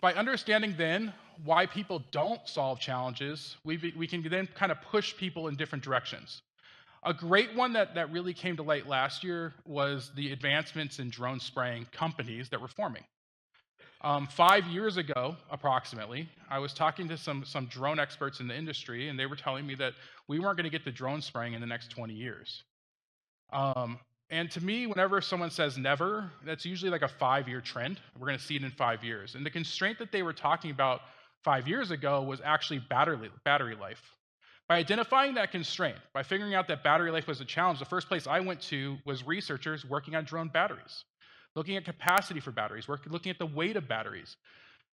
By understanding then why people don't solve challenges, we can then kind of push people in different directions. A great one that really came to light last year was the advancements in drone spraying companies that were forming. 5 years ago, approximately, I was talking to some drone experts in the industry, and they were telling me that we weren't going to get the drone spraying in the next 20 years. And to me, whenever someone says never, that's usually like a 5-year trend. We're going to see it in 5 years. And the constraint that they were talking about 5 years ago was actually battery life. By identifying that constraint, by figuring out that battery life was a challenge, the first place I went to was researchers working on drone batteries, looking at capacity for batteries, looking at the weight of batteries.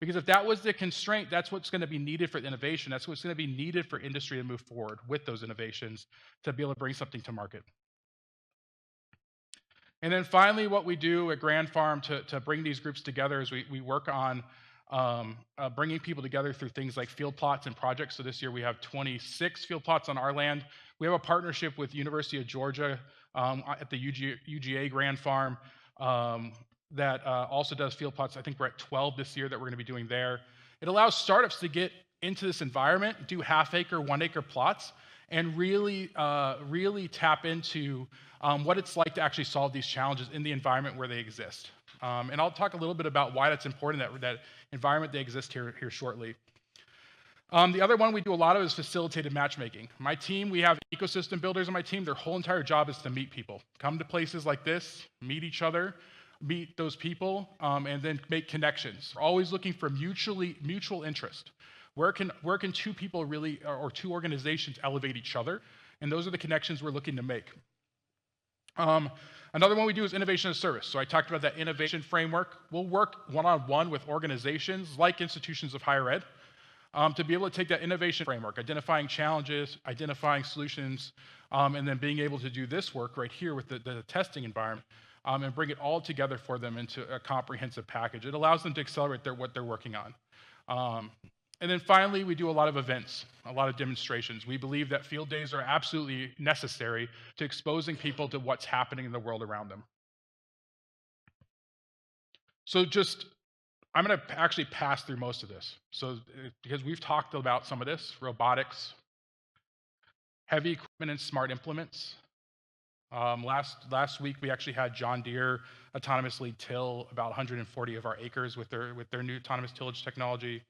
Because if that was the constraint, that's what's going to be needed for innovation. That's what's going to be needed for industry to move forward with those innovations to be able to bring something to market. And then finally, what we do at Grand Farm to bring these groups together is we work on bringing people together through things like field plots and projects. So this year we have 26 field plots on our land. We have a partnership with University of Georgia at the UGA Grand Farm that also does field plots. I think we're at 12 this year that we're going to be doing there. It allows startups to get into this environment, do half-acre, 1-acre plots, and really tap into what it's like to actually solve these challenges in the environment where they exist. And I'll talk a little bit about why that's important, that environment they exist here shortly. The other one we do a lot of is facilitated matchmaking. My team, we have ecosystem builders on my team. Their whole entire job is to meet people. Come to places like this, meet each other, meet those people, and then make connections. We're always looking for mutual interest. Where can two people really, or two organizations elevate each other? And those are the connections we're looking to make. Another one we do is innovation as a service. So I talked about that innovation framework. We'll work one-on-one with organizations like institutions of higher ed to be able to take that innovation framework, identifying challenges, identifying solutions, and then being able to do this work right here with the testing environment and bring it all together for them into a comprehensive package. It allows them to accelerate what they're working on. And then finally, we do a lot of events, a lot of demonstrations. We believe that field days are absolutely necessary to exposing people to what's happening in the world around them. So I'm going to actually pass through most of this. So because we've talked about some of this, robotics, heavy equipment and smart implements. Last week, we actually had John Deere autonomously till about 140 of our acres with their new autonomous tillage technology.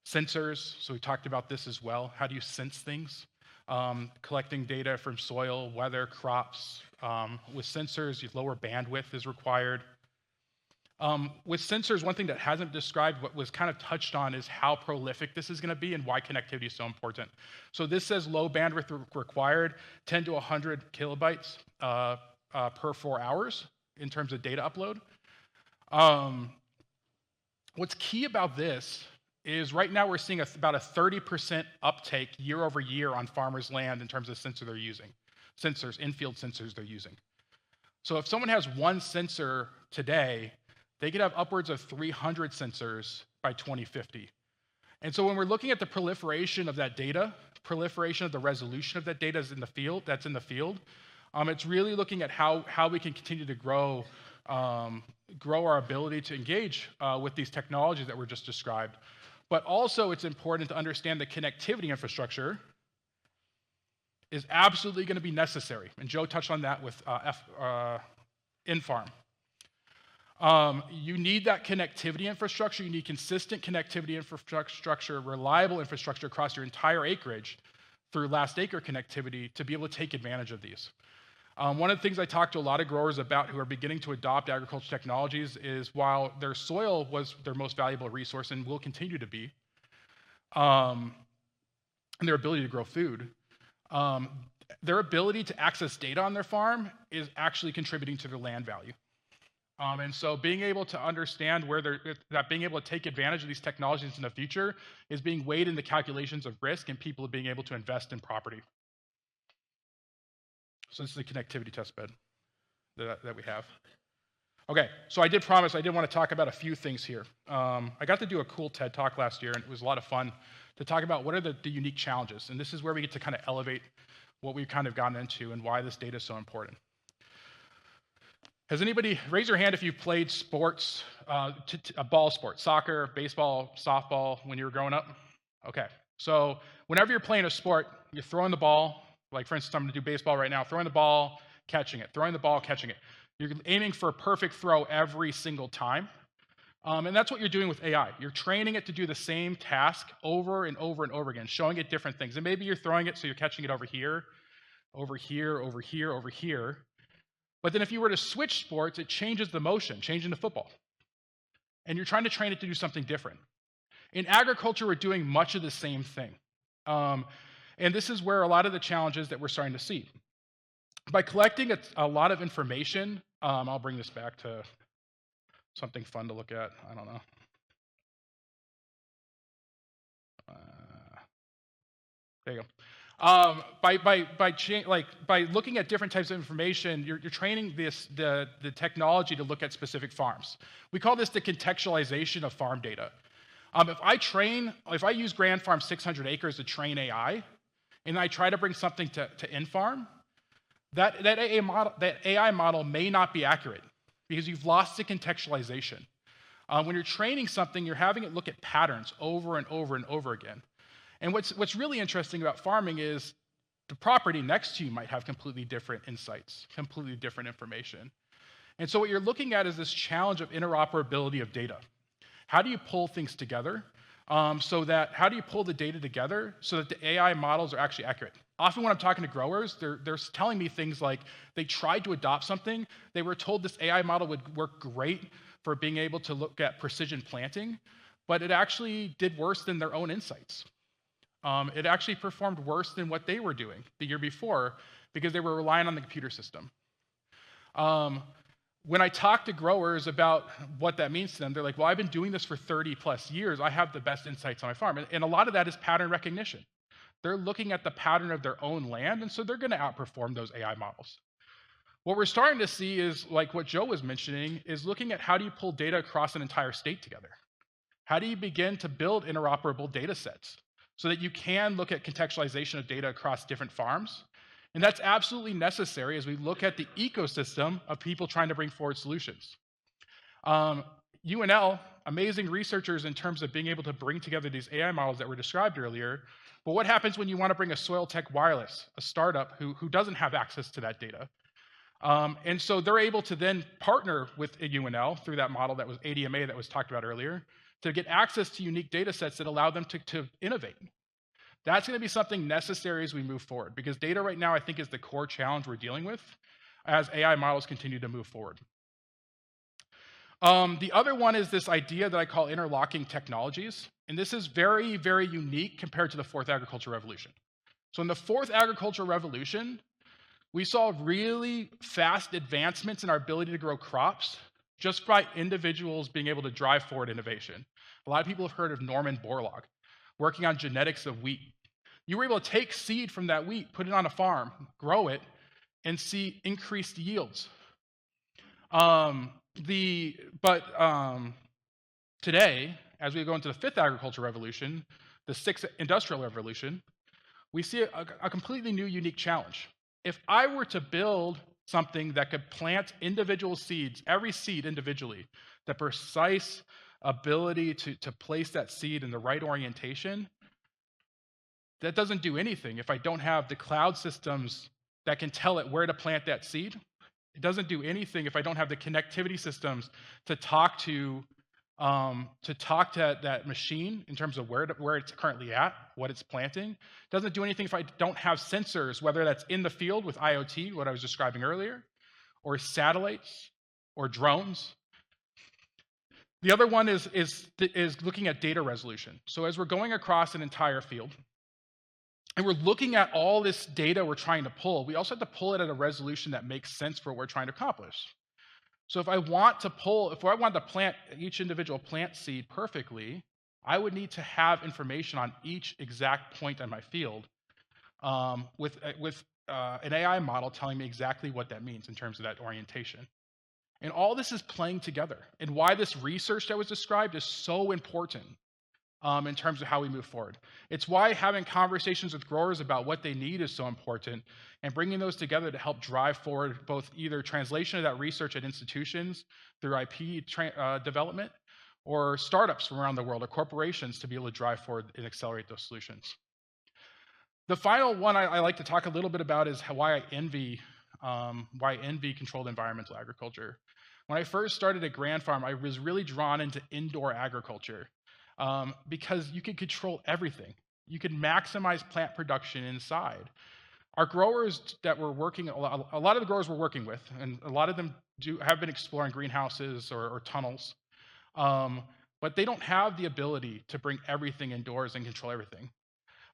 Sensors, so we talked about this as well. How do you sense things? Collecting data from soil, weather, crops. With sensors, lower bandwidth is required. With sensors, one thing that hasn't described, but was kind of touched on, is how prolific this is going to be and why connectivity is so important. So this says low bandwidth required, 10 to 100 kilobytes per 4 hours in terms of data upload. What's key about this is right now we're seeing about a 30% uptake year over year on farmers' land in terms of sensors they're using, infield sensors they're using. So if someone has one sensor today, they could have upwards of 300 sensors by 2050. And so when we're looking at the proliferation of that data, proliferation of the resolution of that data that's in the field, it's really looking at how we can continue to grow our ability to engage with these technologies that were just described. But also, it's important to understand that connectivity infrastructure is absolutely going to be necessary. And Joe touched on that with InFarm. You need that connectivity infrastructure. You need consistent connectivity infrastructure, reliable infrastructure across your entire acreage through last acre connectivity to be able to take advantage of these. One of the things I talked to a lot of growers about who are beginning to adopt agriculture technologies is while their soil was their most valuable resource and will continue to be, and their ability to grow food, their ability to access data on their farm is actually contributing to their land value. And so being able to understand being able to take advantage of these technologies in the future is being weighed in the calculations of risk and people being able to invest in property. So this is the connectivity test bed that we have. Okay, so I did promise I did want to talk about a few things here. I got to do a cool TED Talk last year, and it was a lot of fun to talk about what are the unique challenges. And this is where we get to kind of elevate what we've kind of gotten into and why this data is so important. Has anybody, raise your hand if you've played sports, a ball sport, soccer, baseball, softball when you were growing up? Okay, so whenever you're playing a sport, you're throwing the ball, Like for instance, I'm going to do baseball right now, throwing the ball, catching it, throwing the ball, catching it. You're aiming for a perfect throw every single time. And that's what you're doing with AI. You're training it to do the same task over and over and over again, showing it different things. And maybe you're throwing it so you're catching it over here, over here, over here, over here. But then if you were to switch sports, it changes the motion, changing to football. And you're trying to train it to do something different. In agriculture, we're doing much of the same thing. And this is where a lot of the challenges that we're starting to see. By collecting a lot of information, I'll bring this back to something fun to look at. I don't know. There you go. By looking at different types of information, you're training the technology to look at specific farms. We call this the contextualization of farm data. If I use Grand Farm 600 acres to train AI, and I try to bring something to in-farm, that AI model may not be accurate because you've lost the contextualization. When you're training something, you're having it look at patterns over and over and over again. And what's really interesting about farming is the property next to you might have completely different insights, completely different information. And so what you're looking at is this challenge of interoperability of data. How do you pull things together? How do you pull the data together so that the AI models are actually accurate? Often when I'm talking to growers, they're telling me things like they tried to adopt something, they were told this AI model would work great for being able to look at precision planting, but it actually did worse than their own insights. It actually performed worse than what they were doing the year before because they were relying on the computer system. When I talk to growers about what that means to them, they're like, well, I've been doing this for 30 plus years. I have the best insights on my farm. And a lot of that is pattern recognition. They're looking at the pattern of their own land, and so they're going to outperform those AI models. What we're starting to see is, like what Joe was mentioning, is looking at how do you pull data across an entire state together? How do you begin to build interoperable data sets so that you can look at contextualization of data across different farms? And that's absolutely necessary as we look at the ecosystem of people trying to bring forward solutions. UNL, amazing researchers in terms of being able to bring together these AI models that were described earlier, but what happens when you want to bring a Soil Tech Wireless, a startup who doesn't have access to that data? And so they're able to then partner with UNL through that model that was ADMA that was talked about earlier to get access to unique data sets that allow them to innovate. That's going to be something necessary as we move forward because data right now I think is the core challenge we're dealing with as AI models continue to move forward. The other one is this idea that I call interlocking technologies. And this is very, very unique compared to the fourth agricultural revolution. So in the fourth agricultural revolution, we saw really fast advancements in our ability to grow crops just by individuals being able to drive forward innovation. A lot of people have heard of Norman Borlaug, working on genetics of wheat. You were able to take seed from that wheat, put it on a farm, grow it, and see increased yields. Today, as we go into the fifth agricultural revolution, the sixth industrial revolution, we see a completely new, unique challenge. If I were to build something that could plant individual seeds, every seed individually, the precise ability to place that seed in the right orientation, that doesn't do anything if I don't have the cloud systems that can tell it where to plant that seed. It doesn't do anything if I don't have the connectivity systems to talk to that machine in terms of where it's currently at, what it's planting. It doesn't do anything if I don't have sensors, whether that's in the field with IoT, what I was describing earlier, or satellites, or drones. The other one is looking at data resolution. So as we're going across an entire field, and we're looking at all this data we're trying to pull, we also have to pull it at a resolution that makes sense for what we're trying to accomplish. So if I want to plant each individual plant seed perfectly, I would need to have information on each exact point on my field with an AI model telling me exactly what that means in terms of that orientation. And all this is playing together. And why this research that was described is so important in terms of how we move forward. It's why having conversations with growers about what they need is so important, and bringing those together to help drive forward both either translation of that research at institutions through IP development, or startups from around the world, or corporations to be able to drive forward and accelerate those solutions. The final one I like to talk a little bit about is why I envy controlled environmental agriculture. When I first started at Grand Farm, I was really drawn into indoor agriculture because you could control everything. You could maximize plant production inside. Our growers that we're working, a lot of the growers we're working with, and a lot of them have been exploring greenhouses or tunnels, but they don't have the ability to bring everything indoors and control everything.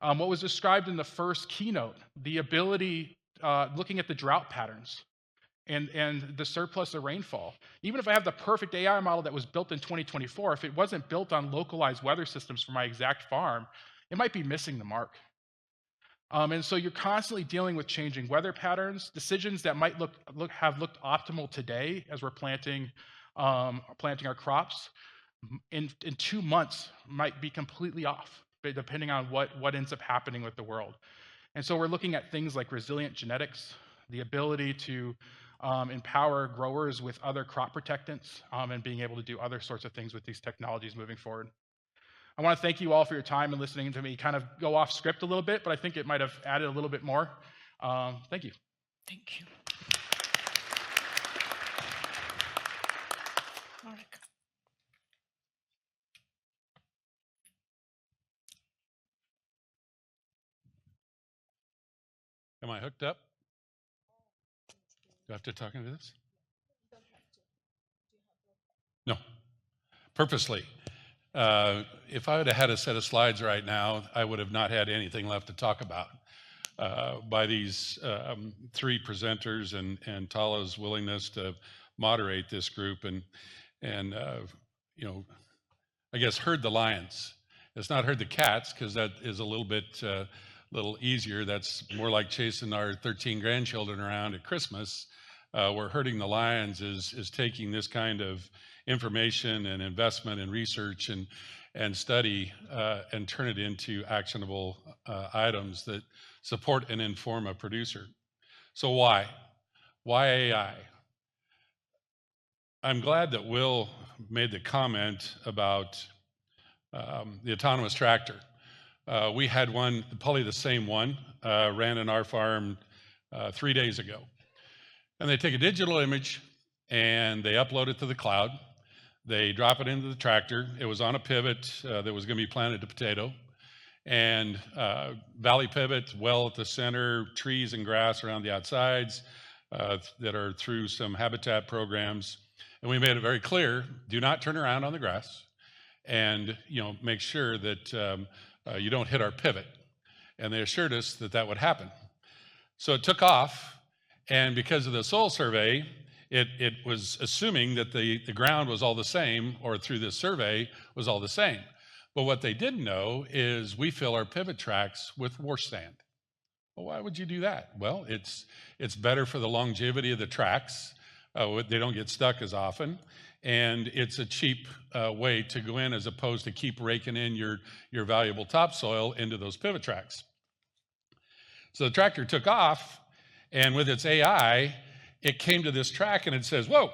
What was described in the first keynote, the ability, looking at the drought patterns and the surplus of rainfall. Even if I have the perfect AI model that was built in 2024, if it wasn't built on localized weather systems for my exact farm, it might be missing the mark. And so you're constantly dealing with changing weather patterns, decisions that might have looked optimal today as we're planting our crops, in 2 months might be completely off, depending on what ends up happening with the world. And so we're looking at things like resilient genetics, the ability to empower growers with other crop protectants, and being able to do other sorts of things with these technologies moving forward. I want to thank you all for your time and listening to me kind of go off script a little bit, but I think it might have added a little bit more. Thank you. Thank you. Mark. Am I hooked up? Do I have to talk into this? No, purposely. If I would have had a set of slides right now, I would have not had anything left to talk about. By these 3 presenters and Tala's willingness to moderate this group and you know, I guess herd the lions. It's not herd the cats because that is a little bit little easier. That's more like chasing our 13 grandchildren around at Christmas. Where herding the lions is taking this kind of information and investment and research and study and turn it into actionable items that support and inform a producer. So why? Why AI? I'm glad that Will made the comment about the autonomous tractor. We had one, probably the same one, ran in our farm 3 days ago. And they take a digital image and they upload it to the cloud. They drop it into the tractor. It was on a pivot that was going to be planted to potato. And valley pivot, well at the center, trees and grass around the outsides that are through some habitat programs. And we made it very clear, do not turn around on the grass and make sure that you don't hit our pivot. And they assured us that that would happen. So it took off. And because of the soil survey, it was assuming that the ground was all the same, or through this survey was all the same. But what they didn't know is we fill our pivot tracks with wash sand. Well, why would you do that? Well, it's better for the longevity of the tracks. They don't get stuck as often. And it's a cheap way to go in as opposed to keep raking in your valuable topsoil into those pivot tracks. So the tractor took off. And with its AI, it came to this track and it says, whoa,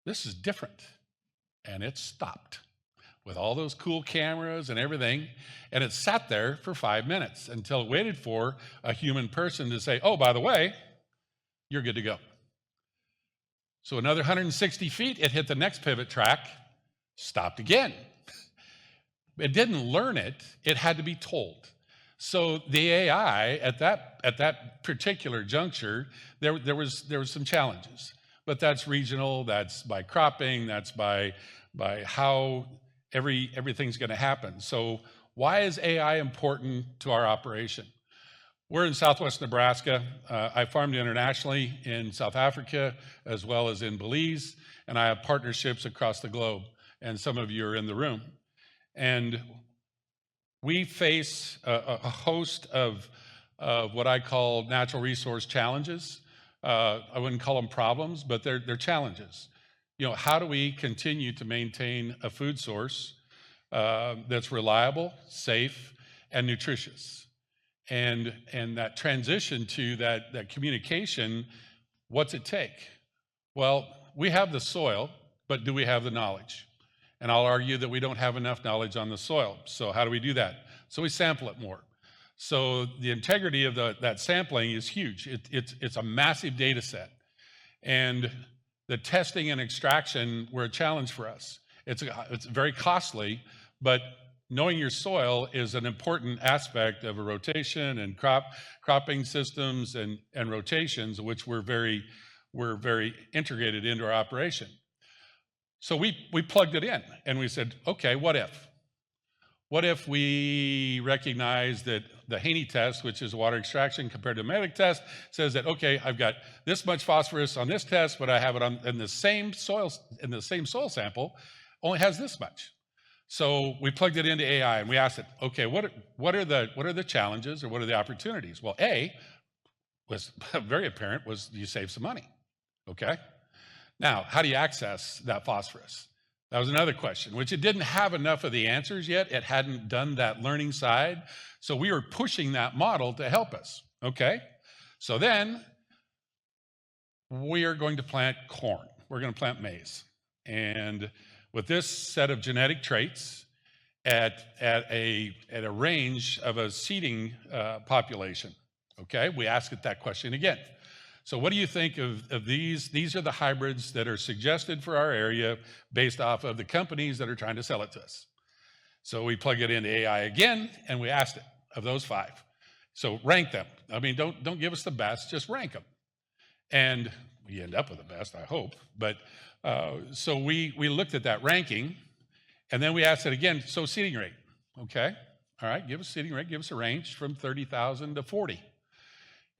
this is different. And it stopped with all those cool cameras and everything. And it sat there for 5 minutes until it waited for a human person to say, oh, by the way, you're good to go. So another 160 feet, it hit the next pivot track, stopped again. It didn't learn it. It had to be told. So the AI at that particular juncture, there was some challenges, but that's regional, that's by cropping, that's by how everything's going to happen. So why is AI important to our operation? We're in Southwest Nebraska. I farmed internationally in South Africa as well as in Belize, and I have partnerships across the globe. And some of you are in the room, and we face a host of what I call natural resource challenges. I wouldn't call them problems, but they're challenges. How do we continue to maintain a food source that's reliable, safe, and nutritious? And that transition to that communication, what's it take? Well, we have the soil, but do we have the knowledge? And I'll argue that we don't have enough knowledge on the soil. So how do we do that? So we sample it more. So the integrity of that sampling is huge. It's a massive data set. And the testing and extraction were a challenge for us. It's very costly, but knowing your soil is an important aspect of a rotation and cropping systems and rotations, which we're very integrated into our operation. So we plugged it in and we said, okay, what if? What if we recognize that the Haney test, which is water extraction compared to the magnetic test, says that, okay, I've got this much phosphorus on this test, but I have it in the same soil sample, only has this much. So we plugged it into AI and we asked it, okay, what are the challenges or what are the opportunities? Well, A was very apparent, was you save some money, okay? Now, how do you access that phosphorus? That was another question, which it didn't have enough of the answers yet. It hadn't done that learning side. So we were pushing that model to help us, okay? So then we are going to plant corn. We're going to plant maize. And with this set of genetic traits at a range of a seeding population, okay? We ask it that question again. So what do you think of these? These are the hybrids that are suggested for our area based off of the companies that are trying to sell it to us. So we plug it into AI again, and we asked it, of those 5. So rank them. I mean, don't give us the best, just rank them. And we end up with the best, I hope. But so we looked at that ranking, and then we asked it again, so seeding rate, okay? All right, give us seeding rate, give us a range from 30,000 to 40.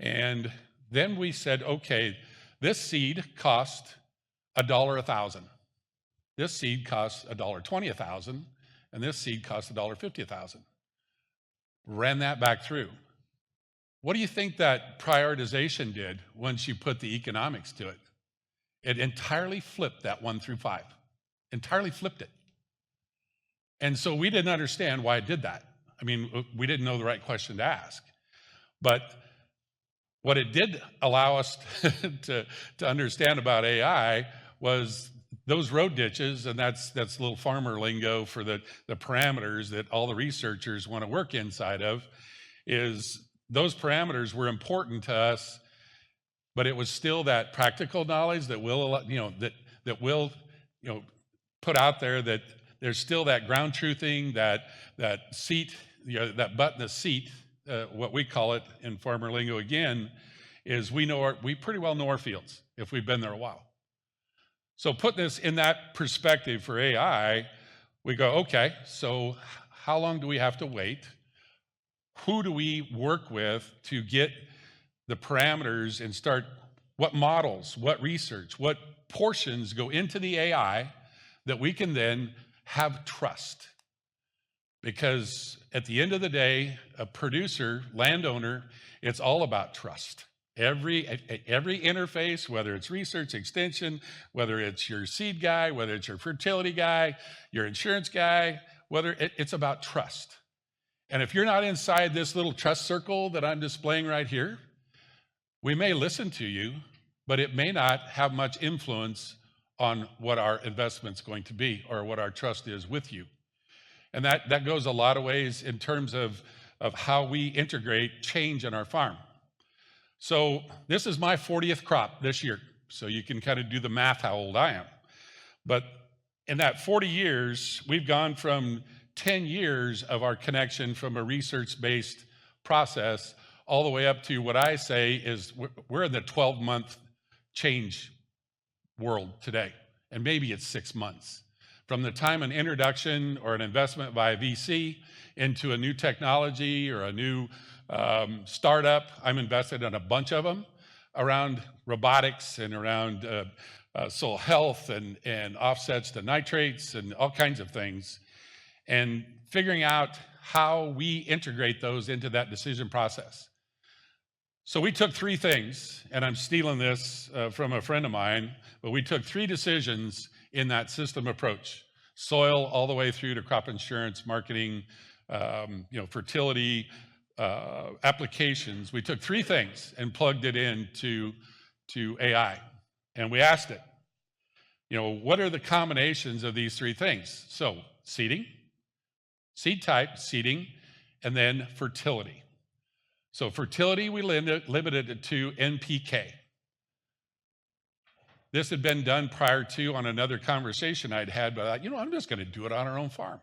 And then we said, okay, this seed cost $1 a thousand. This seed costs $1.20 a thousand, and this seed costs $1.50 a thousand. Ran that back through. What do you think that prioritization did once you put the economics to it? It entirely flipped that 1 through 5. Entirely flipped it. And so we didn't understand why it did that. I mean, we didn't know the right question to ask. But what it did allow us to understand about AI was those road ditches, and that's little farmer lingo for the parameters that all the researchers want to work inside of, is those parameters were important to us, but it was still that practical knowledge that will, that will, put out there that there's still that ground truthing, that seat, that butt in the seat. What we call it in farmer lingo again is we pretty well know our fields if we've been there a while. So put this in that perspective for AI, we go, okay, so how long do we have to wait? Who do we work with to get the parameters and start, what models, what research, what portions go into the AI that we can then have trust? Because at the end of the day, a producer, landowner, it's all about trust. Every interface, whether it's research extension, whether it's your seed guy, whether it's your fertility guy, your insurance guy, it's about trust. And if you're not inside this little trust circle that I'm displaying right here, we may listen to you, but it may not have much influence on what our investment's going to be or what our trust is with you. And that goes a lot of ways in terms of how we integrate change in our farm. So this is my 40th crop this year. So you can kind of do the math how old I am. But in that 40 years, we've gone from 10 years of our connection from a research-based process all the way up to what I say is we're in the 12-month change world today. And maybe it's 6 months. From the time an introduction or an investment by a VC into a new technology or a new startup, I'm invested in a bunch of them around robotics and around soil health and offsets to nitrates and all kinds of things, and figuring out how we integrate those into that decision process. So we took 3 things, and I'm stealing this from a friend of mine, but we took 3 decisions in that system approach: soil all the way through to crop insurance, marketing, fertility, applications. We took 3 things and plugged it into AI. And we asked it, what are the combinations of these 3 things? So seeding, seed type, seeding, and then fertility. So fertility, we limited it to NPK. This had been done prior to on another conversation I'd had, but I'm just going to do it on our own farm.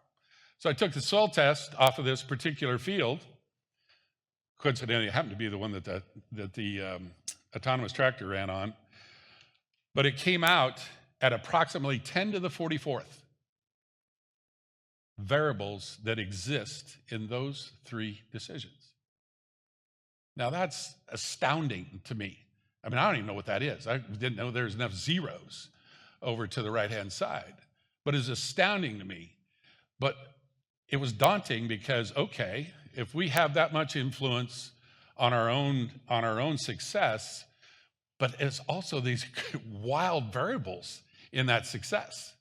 So I took the soil test off of this particular field. Coincidentally, it happened to be the one that the autonomous tractor ran on. But it came out at approximately 10 to the 44th variables that exist in those 3 decisions. Now that's astounding to me. I mean, I don't even know what that is. I didn't know there was enough zeros over to the right-hand side. But it's astounding to me. But it was daunting because, okay, if we have that much influence on our own success, but it's also these wild variables in that success.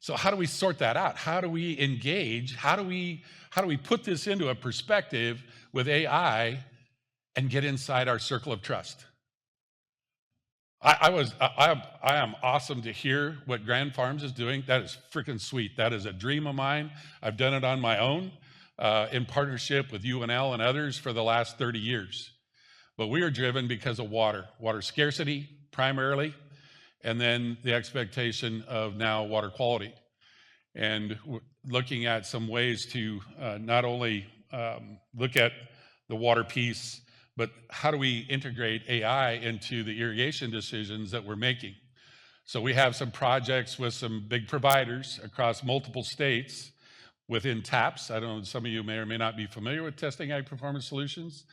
So how do we sort that out? How do we engage? How do we put this into a perspective with AI and get inside our circle of trust? I am awesome to hear what Grand Farms is doing. That is freaking sweet. That is a dream of mine. I've done it on my own in partnership with UNL and others for the last 30 years. But we are driven because of water scarcity primarily, and then the expectation of now water quality. And looking at some ways to not only look at the water piece, but how do we integrate AI into the irrigation decisions that we're making? So we have some projects with some big providers across multiple states within TAPS. I don't know, some of you may or may not be familiar with Testing Ag Performance Solutions,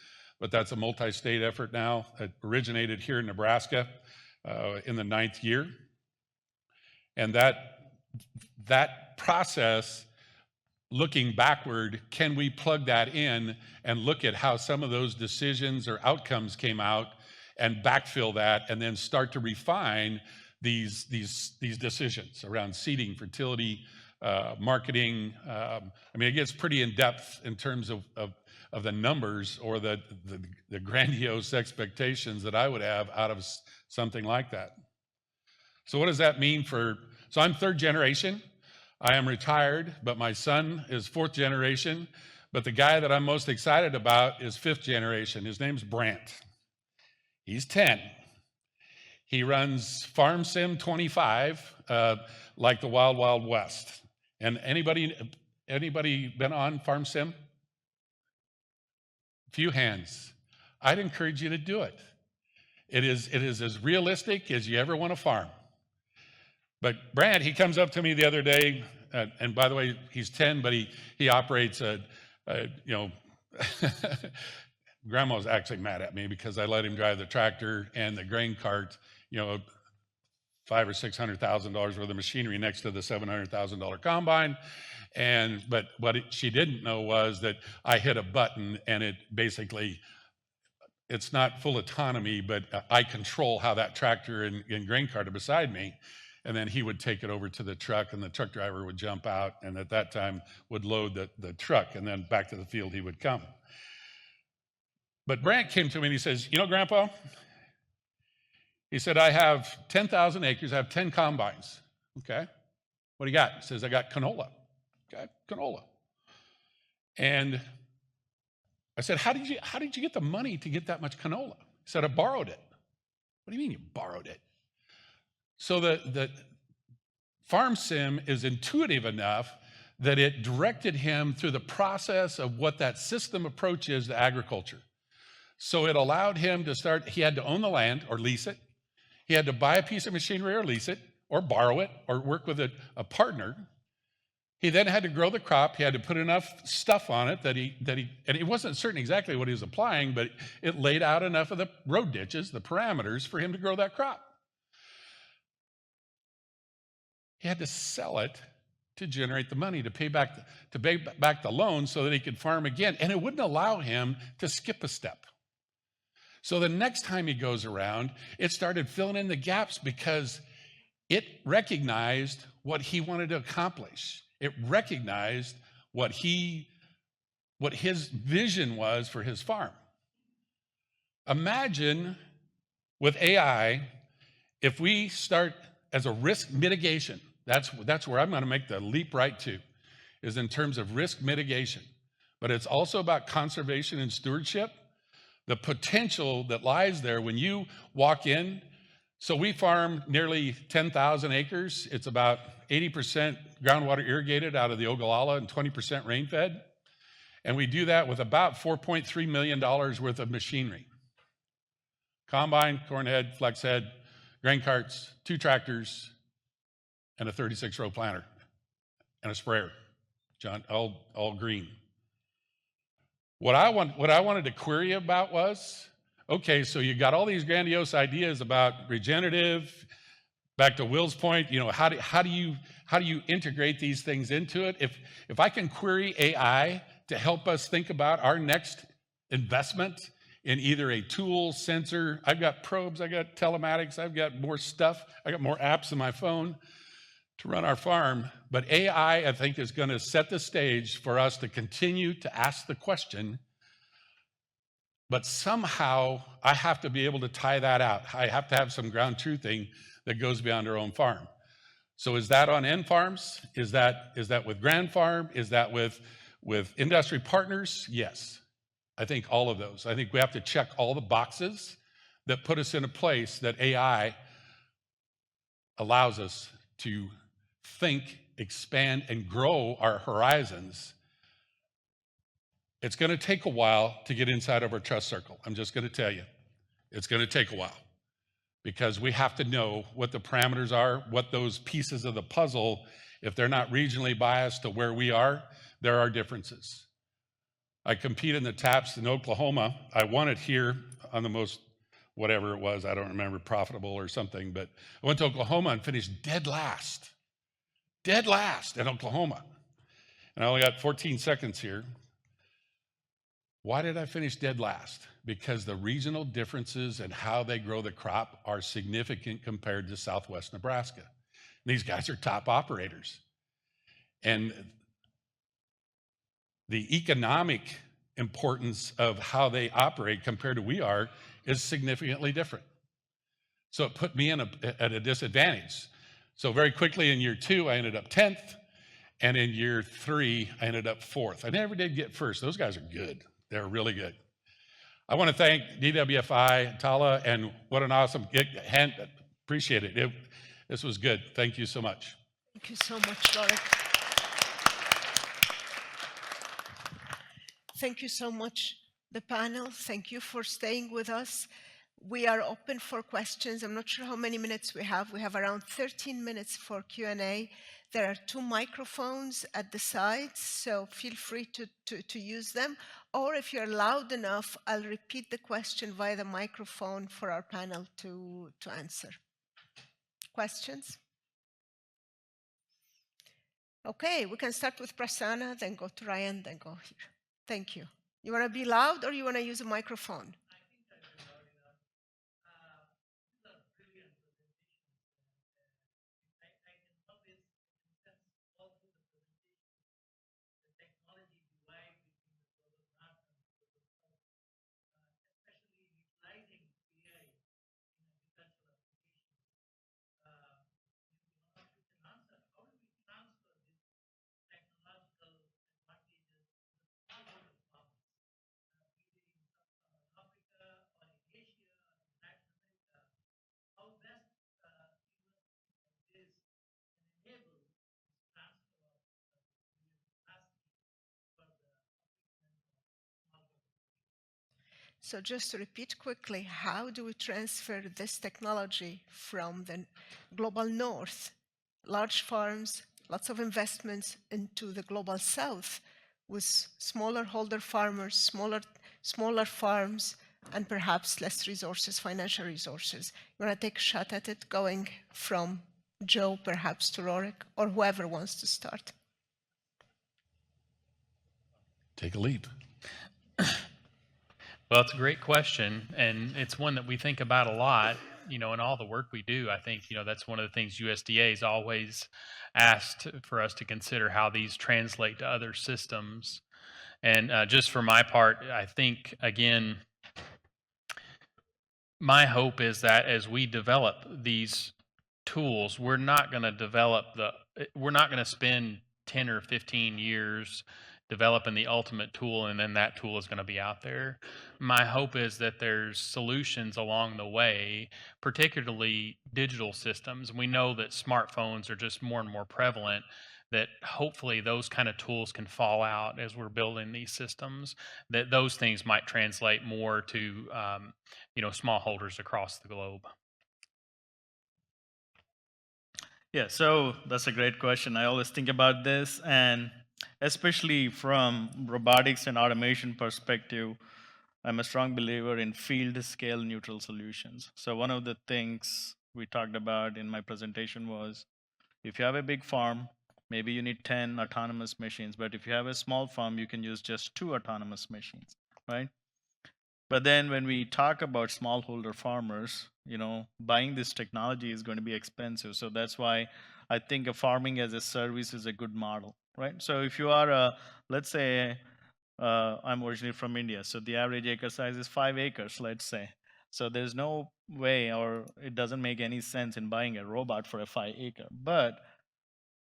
but that's a multi-state effort now. It originated here in Nebraska in the 9th year. And that process, looking backward, can we plug that in and look at how some of those decisions or outcomes came out and backfill that and then start to refine these decisions around seeding, fertility, marketing. I mean, it gets pretty in depth in terms of the numbers or the grandiose expectations that I would have out of something like that. So what does that mean so I'm 3rd generation. I am retired, but my son is 4th generation. But the guy that I'm most excited about is 5th generation. His name's Brant. He's 10. He runs Farm Sim 25 like the Wild Wild West. And anybody been on Farm Sim? Few hands. I'd encourage you to do it. It is as realistic as you ever want to farm. But Brant, he comes up to me the other day, and by the way, he's 10, but he operates Grandma's actually mad at me because I let him drive the tractor and the grain cart, $500,000 or $600,000 worth of machinery next to the $700,000 combine. But what she didn't know was that I hit a button and it's not full autonomy, but I control how that tractor and grain cart are beside me. And then he would take it over to the truck, and the truck driver would jump out, and at that time would load the truck, and then back to the field he would come. But Brant came to me and he says, Grandpa, he said, I have 10,000 acres, I have 10 combines. Okay, what do you got? He says, I got canola. Okay, canola. And I said, how did you get the money to get that much canola? He said, I borrowed it. What do you mean you borrowed it? So the Farm Sim is intuitive enough that it directed him through the process of what that system approach is to agriculture. So it allowed him to start, he had to own the land or lease it. He had to buy a piece of machinery or lease it or borrow it or work with a partner. He then had to grow the crop. He had to put enough stuff on it that he and he wasn't certain exactly what he was applying, but it laid out enough of the road ditches, the parameters for him to grow that crop. He had to sell it to generate the money to pay back the loan so that he could farm again. And it wouldn't allow him to skip a step. So the next time he goes around, it started filling in the gaps because it recognized what he wanted to accomplish. It recognized what his vision was for his farm. Imagine with AI, if we start as a risk mitigation, that's where I'm going to make the leap right to, is in terms of risk mitigation. But it's also about conservation and stewardship. the potential that lies there when you walk in. So we farm nearly 10,000 acres. It's about 80% groundwater irrigated out of the Ogallala and 20% rain-fed. And we do that with about $4.3 million worth of machinery. Combine, corn head, flex head, grain carts, 2 tractors, and a 36-row planter, and a sprayer, John, all green. What I wanted to query about was, okay, so you got all these grandiose ideas about regenerative. Back to Will's point, how do you integrate these things into it? If I can query AI to help us think about our next investment in either a tool, sensor, I've got probes, I've got telematics, I've got more stuff, I got more apps in my phone to run our farm. But AI, I think, is going to set the stage for us to continue to ask the question. But somehow I have to be able to tie that out. I have to have some ground truthing that goes beyond our own farm. So is that on end farms? Is that with Grand Farm? Is that with industry partners? Yes. I think all of those. I think we have to check all the boxes that put us in a place that AI allows us to think, expand, and grow our horizons. It's going to take a while to get inside of our trust circle. I'm just going to tell you. It's going to take a while because we have to know what the parameters are, what those pieces of the puzzle, if they're not regionally biased to where we are, there are differences. I compete in the TAPS in Oklahoma. I won it here on the most, whatever it was, I don't remember, profitable or something, but I went to Oklahoma and finished dead last in Oklahoma. And I only got 14 seconds here. Why did I finish dead last? Because the regional differences and how they grow the crop are significant compared to Southwest Nebraska. These guys are top operators. And the economic importance of how they operate compared to we are is significantly different. So it put me at a disadvantage. So very quickly in year 2, I ended up 10th. And in year 3, I ended up 4th. I never did get first. Those guys are good. They're really good. I want to thank DWFI, Tala, and what an awesome hand. Appreciate it. This was good. Thank you so much. Thank you so much, Lorik. Thank you so much, the panel. Thank you for staying with us. We are open for questions. I'm not sure how many minutes we have. We have around 13 minutes for Q&A. There are 2 microphones at the sides, so feel free to use them. Or if you're loud enough, I'll repeat the question via the microphone for our panel to answer. Questions? Okay, we can start with Prasanna, then go to Ryan, then go here. Thank you. You want to be loud or you want to use a microphone? So just to repeat quickly, how do we transfer this technology from the global north, large farms, lots of investments, into the global south with smaller holder farmers, smaller farms, and perhaps less resources, financial resources? You want to take a shot at it, going from Joe perhaps to Lorik, or whoever wants to start? Take a leap. Well, it's a great question, and it's one that we think about a lot, in all the work we do. I think, that's one of the things USDA has always asked for us to consider, how these translate to other systems. And just for my part, I think, again, my hope is that as we develop these tools, we're not going to spend 10 or 15 years developing the ultimate tool, and then that tool is going to be out there. My hope is that there's solutions along the way, particularly digital systems. We know that smartphones are just more and more prevalent, that hopefully those kind of tools can fall out as we're building these systems, that those things might translate more to smallholders across the globe. Yeah, so that's a great question. I always think about this, and especially from robotics and automation perspective, I'm a strong believer in field scale neutral solutions. So one of the things we talked about in my presentation was, if you have a big farm, maybe you need 10 autonomous machines, but if you have a small farm, you can use just 2 autonomous machines, right? But then when we talk about smallholder farmers, buying this technology is going to be expensive. So that's why I think a farming as a service is a good model, right? So if you are let's say, I'm originally from India, so the average acre size is 5 acres, let's say. So there's no way, or it doesn't make any sense in buying a robot for a 5 acre. But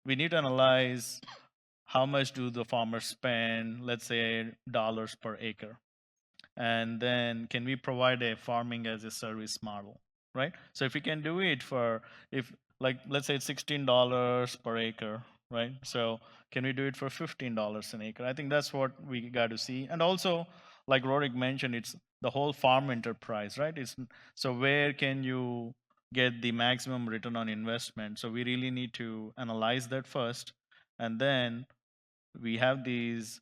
we need to analyze how much do the farmers spend, let's say dollars per acre, and then can we provide a farming as a service model, right? So if we can do it for, if like let's say it's $16 per acre, right? So can we do it for $15 an acre? I think that's what we got to see. And also, like Rorik mentioned, it's the whole farm enterprise, right? So where can you get the maximum return on investment? So we really need to analyze that first, and then we have these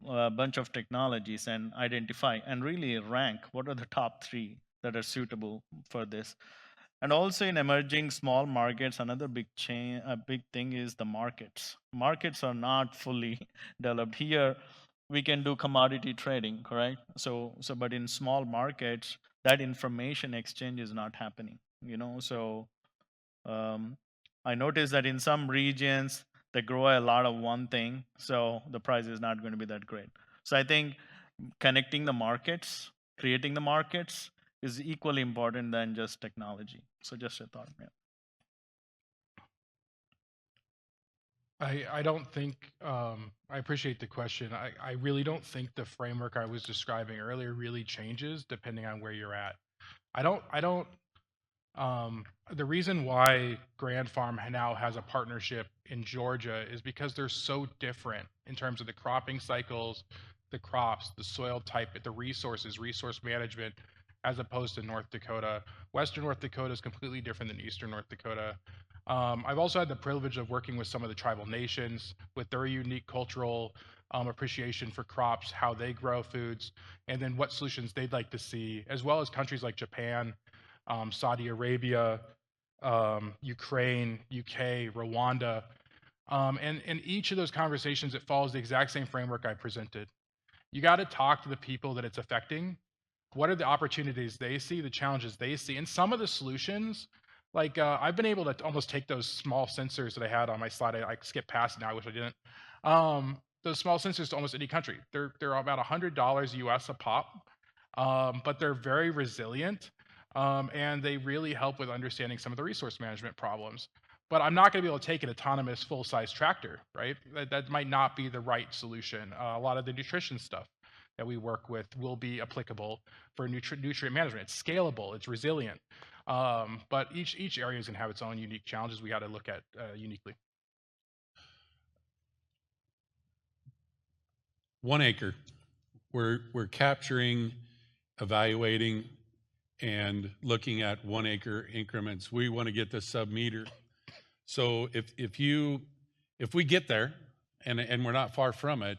bunch of technologies and identify and really rank what are the top 3 that are suitable for this. And also in emerging small markets, another big thing is the markets. Markets are not fully developed. Here we can do commodity trading, correct? But in small markets, that information exchange is not happening, So I noticed that in some regions, they grow a lot of one thing, so the price is not going to be that great. So I think connecting the markets, creating the markets is equally important than just technology. So just a thought. Yeah. I don't think, I appreciate the question. I really don't think the framework I was describing earlier really changes depending on where you're at. The reason why Grand Farm now has a partnership in Georgia is because they're so different in terms of the cropping cycles, the crops, the soil type, the resources, resource management, as opposed to North Dakota. Western North Dakota is completely different than Eastern North Dakota. I've also had the privilege of working with some of the tribal nations with their unique cultural appreciation for crops, how they grow foods, and then what solutions they'd like to see, as well as countries like Japan, Saudi Arabia, Ukraine, UK, Rwanda. And in each of those conversations, it follows the exact same framework I presented. You got to talk to the people that it's affecting. What are the opportunities they see, the challenges they see, and some of the solutions. Like I've been able to almost take those small sensors that I had on my slide. I skipped past it now. I wish I didn't. Those small sensors to almost any country. They're about $100 US a pop, but they're very resilient, and they really help with understanding some of the resource management problems. But I'm not going to be able to take an autonomous full-size tractor, right? That might not be the right solution. A lot of the nutrition stuff that we work with will be applicable for nutrient management. It's scalable, it's resilient. But each area is going to have its own unique challenges we got to look at uniquely. 1 acre. We're capturing, evaluating, and looking at 1 acre increments. We want to get the sub-meter. So if we get there, and we're not far from it,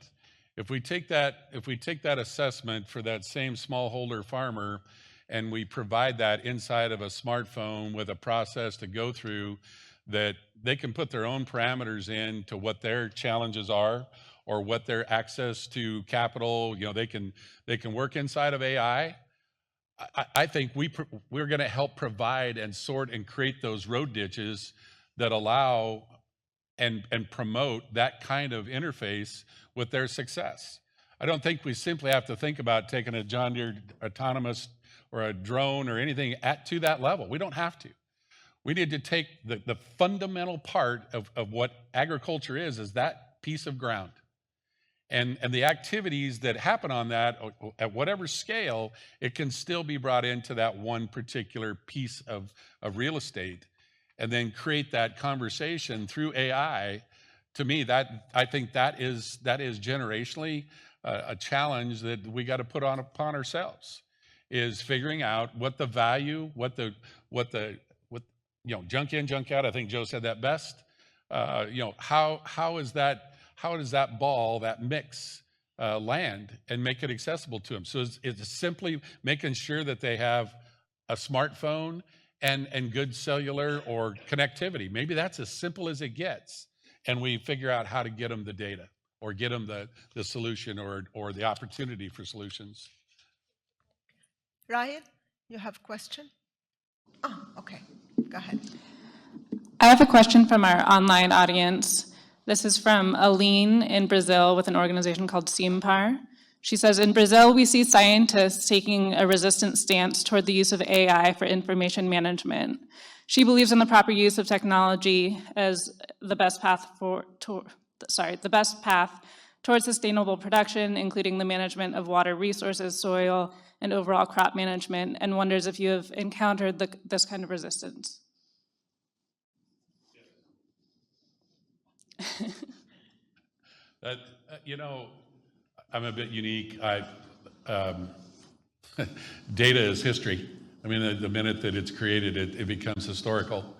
if we take that assessment for that same smallholder farmer, and we provide that inside of a smartphone with a process to go through, that they can put their own parameters in to what their challenges are, or what their access to capital, they can work inside of AI. I think we're going to help provide and sort and create those road ditches that allow and promote that kind of interface with their success. I don't think we simply have to think about taking a John Deere autonomous or a drone or anything to that level. We don't have to. We need to take the fundamental part of what agriculture is that piece of ground. And the activities that happen on that, at whatever scale, it can still be brought into that one particular piece of real estate, and then create that conversation through AI. To me, I think that is generationally a challenge that we got to put upon ourselves, is figuring out what the value, what junk in, junk out. I think Joe said that best. How does that ball, that mix, land and make it accessible to them? So it's simply making sure that they have a smartphone and good cellular or connectivity. Maybe that's as simple as it gets, and we figure out how to get them the data or get them the solution or the opportunity for solutions. Ryan, you have a question? Oh, okay. Go ahead. I have a question from our online audience. This is from Aline in Brazil with an organization called Simpar. She says, in Brazil, we see scientists taking a resistant stance toward the use of AI for information management. She believes in the proper use of technology as the best path towards sustainable production, including the management of water resources, soil, and overall crop management, and wonders if you have encountered this kind of resistance. I'm a bit unique. Data is history. I mean, the minute that it's created, it becomes historical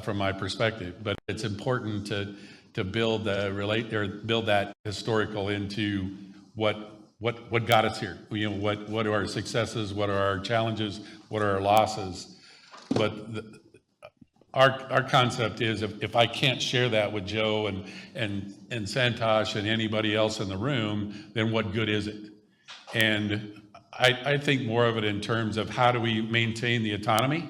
from my perspective. But it's important to build that historical into what got us here. What are our successes? What are our challenges? What are our losses? But our concept is, if I can't share that with Joe and Santosh and anybody else in the room, then what good is it? And I think more of it in terms of how do we maintain the autonomy,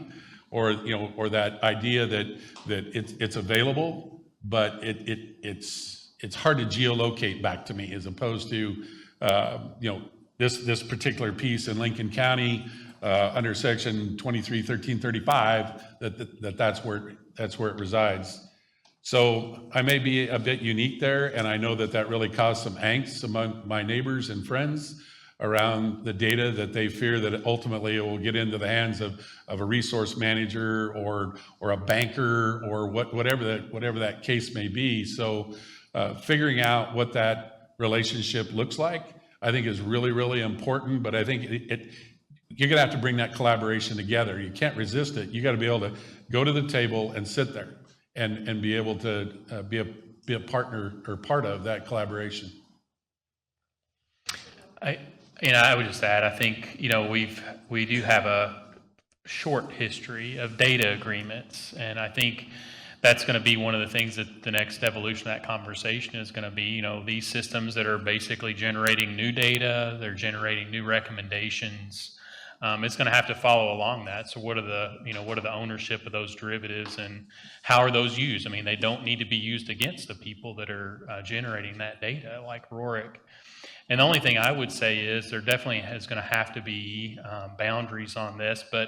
or that idea that it's available, but it's hard to geolocate back to me, as opposed to this particular piece in Lincoln County under Section 231335, that's where it resides. So I may be a bit unique there, and I know that really caused some angst among my neighbors and friends around the data, that they fear that ultimately it will get into the hands of a resource manager or a banker or whatever that case may be. So figuring out what that relationship looks like, I think, is really, really important. But I think you're going to have to bring that collaboration together. You can't resist it. You got to be able to go to the table and sit there and be able to be a partner or part of that collaboration. I would just add, I think, we do have a short history of data agreements, and I think that's going to be one of the things that the next evolution of that conversation is going to be. These systems that are basically generating new data, they're generating new recommendations. It's going to have to follow along that. So what are the ownership of those derivatives, and how are those used? I mean, they don't need to be used against the people that are generating that data, like Rorik. And the only thing I would say is there definitely is going to have to be boundaries on this. But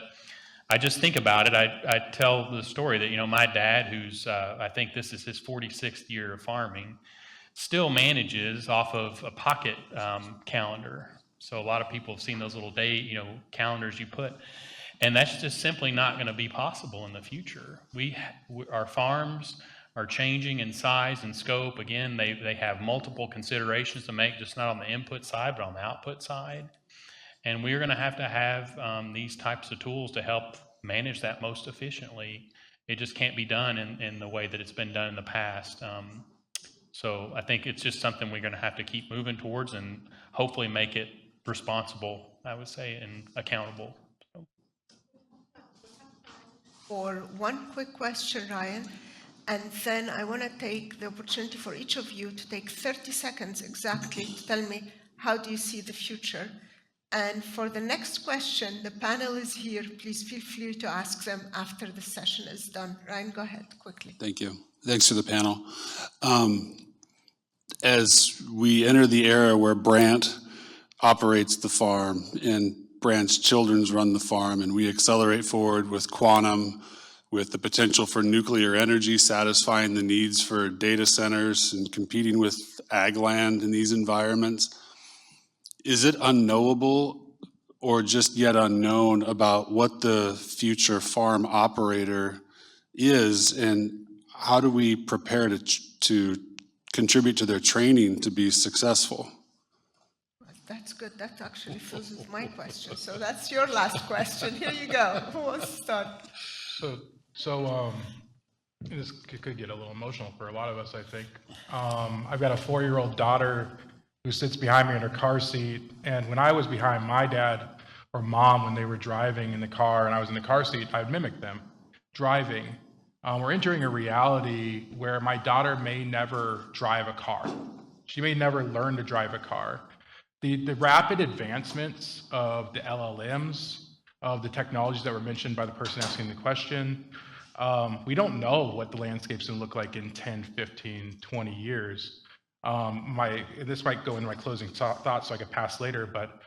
I just think about it. I tell the story that, my dad, who's, I think this is his 46th year of farming, still manages off of a pocket calendar. So a lot of people have seen those little calendars you put. And that's just simply not going to be possible in the future. Our farms are changing in size and scope. Again, they have multiple considerations to make, just not on the input side, but on the output side. And we're going to have these types of tools to help manage that most efficiently. It just can't be done in the way that it's been done in the past. So I think it's just something we're going to have to keep moving towards, and hopefully make it responsible, I would say, and accountable. For one quick question, Ryan, and then I want to take the opportunity for each of you to take 30 seconds exactly to tell me, how do you see the future? And for the next question, the panel is here. Please feel free to ask them after the session is done. Ryan, go ahead quickly. Thank you. Thanks for the panel. As we enter the era where Brant operates the farm and Brant's children run the farm, and we accelerate forward with quantum, with the potential for nuclear energy satisfying the needs for data centers and competing with ag land in these environments. Is it unknowable or just yet unknown about what the future farm operator is, and how do we prepare to contribute to their training to be successful? That's good. That actually fills with my question. So that's your last question. Here you go. Who wants to start? This could get a little emotional for a lot of us, I think. I've got a 4-year-old daughter who sits behind me in her car seat, and when I was behind my dad or mom when they were driving in the car and I was in the car seat, I'd mimic them driving. We're entering a reality where my daughter may never drive a car. She may never learn to drive a car. The rapid advancements of the LLMs, of the technologies that were mentioned by the person asking the question, we don't know what the landscape's going to look like in 10, 15, 20 years. This might go into my closing thoughts so I could pass later, but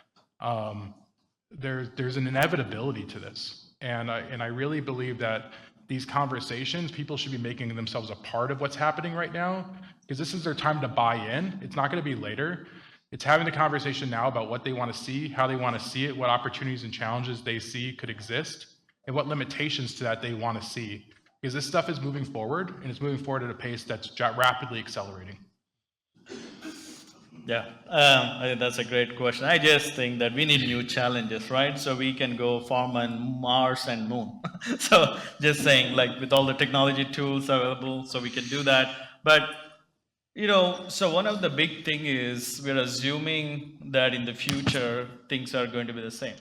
there's an inevitability to this. And I really believe that these conversations, people should be making themselves a part of what's happening right now, because this is their time to buy in. It's not going to be later. It's having the conversation now about what they want to see, how they want to see it, what opportunities and challenges they see could exist, and what limitations to that they want to see. Because this stuff is moving forward, and it's moving forward at a pace that's rapidly accelerating. Yeah, I think that's a great question. I just think that we need new challenges, right? So we can go farm on Mars and Moon. So just saying, like with all the technology tools available, so we can do that. But so one of the big thing is we're assuming that in the future things are going to be the same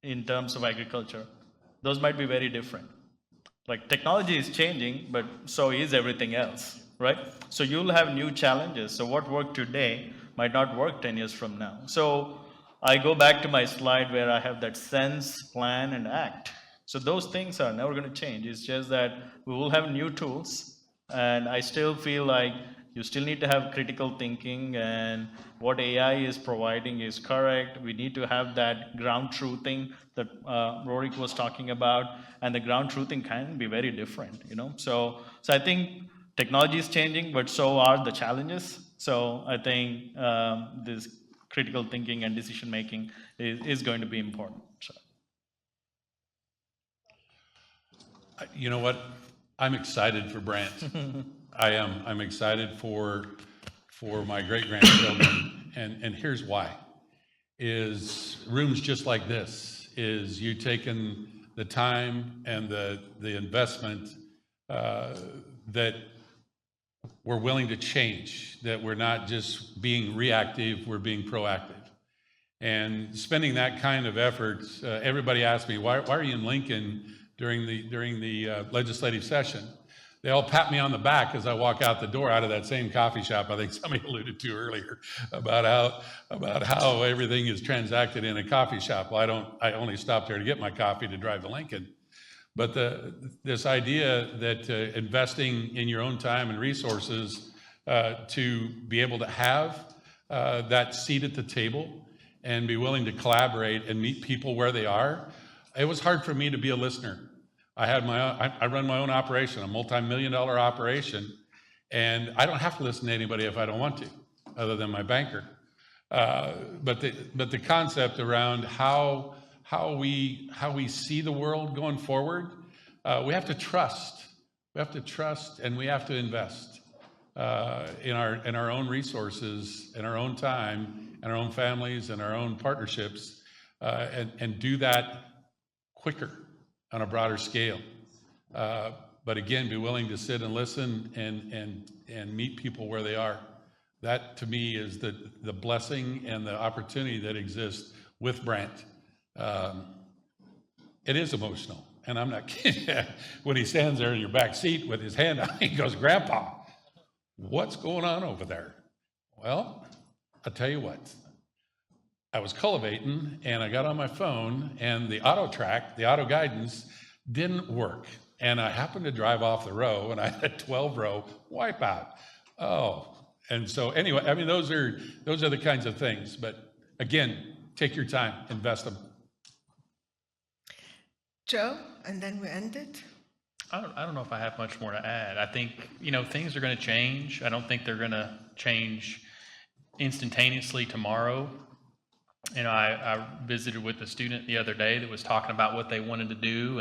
in terms of agriculture. Those might be very different. Like technology is changing, but so is everything else, right? So you'll have new challenges. So what worked today might not work 10 years from now. So I go back to my slide where I have that sense, plan, and act. So those things are never going to change. It's just that we will have new tools. And I still feel like you still need to have critical thinking, and what AI is providing is correct. We need to have that ground truthing that Rorik was talking about, and the ground truthing can be very different, So I think technology is changing, but so are the challenges. So I think this critical thinking and decision making is going to be important. So. You know what? I'm excited for Brant. I am. I'm excited for my great-grandchildren, and here's why. Is rooms just like this, is you taking the time and the investment that we're willing to change, that we're not just being reactive, we're being proactive. And spending that kind of effort, everybody asks me, why are you in Lincoln during the legislative session? They all pat me on the back as I walk out the door out of that same coffee shop I think somebody alluded to earlier about how everything is transacted in a coffee shop. Well, I only stop there to get my coffee to drive to Lincoln. But this idea that investing in your own time and resources to be able to have that seat at the table and be willing to collaborate and meet people where they are, it was hard for me to be a listener. I run my own operation, a multi-million-dollar operation, and I don't have to listen to anybody if I don't want to, other than my banker. But the concept around how we see the world going forward, we have to trust. We have to trust, and we have to invest in our own resources, in our own time, in our own families, in our own partnerships, and do that quicker on a broader scale. But again, be willing to sit and listen and meet people where they are. That to me is the blessing and the opportunity that exists with Brant. It is emotional, and I'm not kidding. When he stands there in your back seat with his hand out, he goes, "Grandpa, what's going on over there?" Well, I'll tell you what. I was cultivating, and I got on my phone, and the auto guidance didn't work. And I happened to drive off the row, and I had a 12-row wipeout. Oh, and so anyway, I mean, those are the kinds of things. But again, take your time, invest them. Joe, and then we end it. I don't know if I have much more to add. I think, things are going to change. I don't think they're going to change instantaneously tomorrow. I visited with a student the other day that was talking about what they wanted to do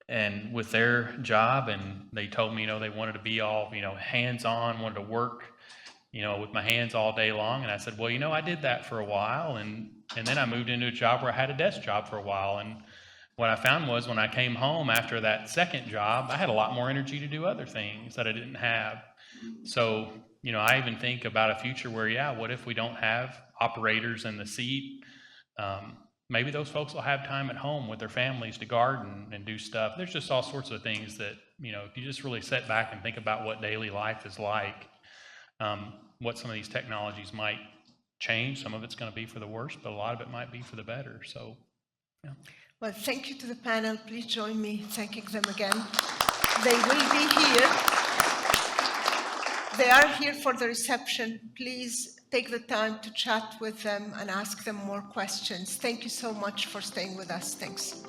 and with their job, and they told me, they wanted to be all, hands-on, wanted to work, with my hands all day long. And I said, well, I did that for a while, and then I moved into a job where I had a desk job for a while. And what I found was when I came home after that second job, I had a lot more energy to do other things that I didn't have. So, I even think about a future where, what if we don't have operators in the seat? Maybe those folks will have time at home with their families to garden and do stuff. There's just all sorts of things that, if you just really sit back and think about what daily life is like, what some of these technologies might change. Some of it's going to be for the worse, but a lot of it might be for the better. So, yeah. Well, thank you to the panel. Please join me thanking them again. They will be here. They are here for the reception. Please take the time to chat with them and ask them more questions. Thank you so much for staying with us. Thanks.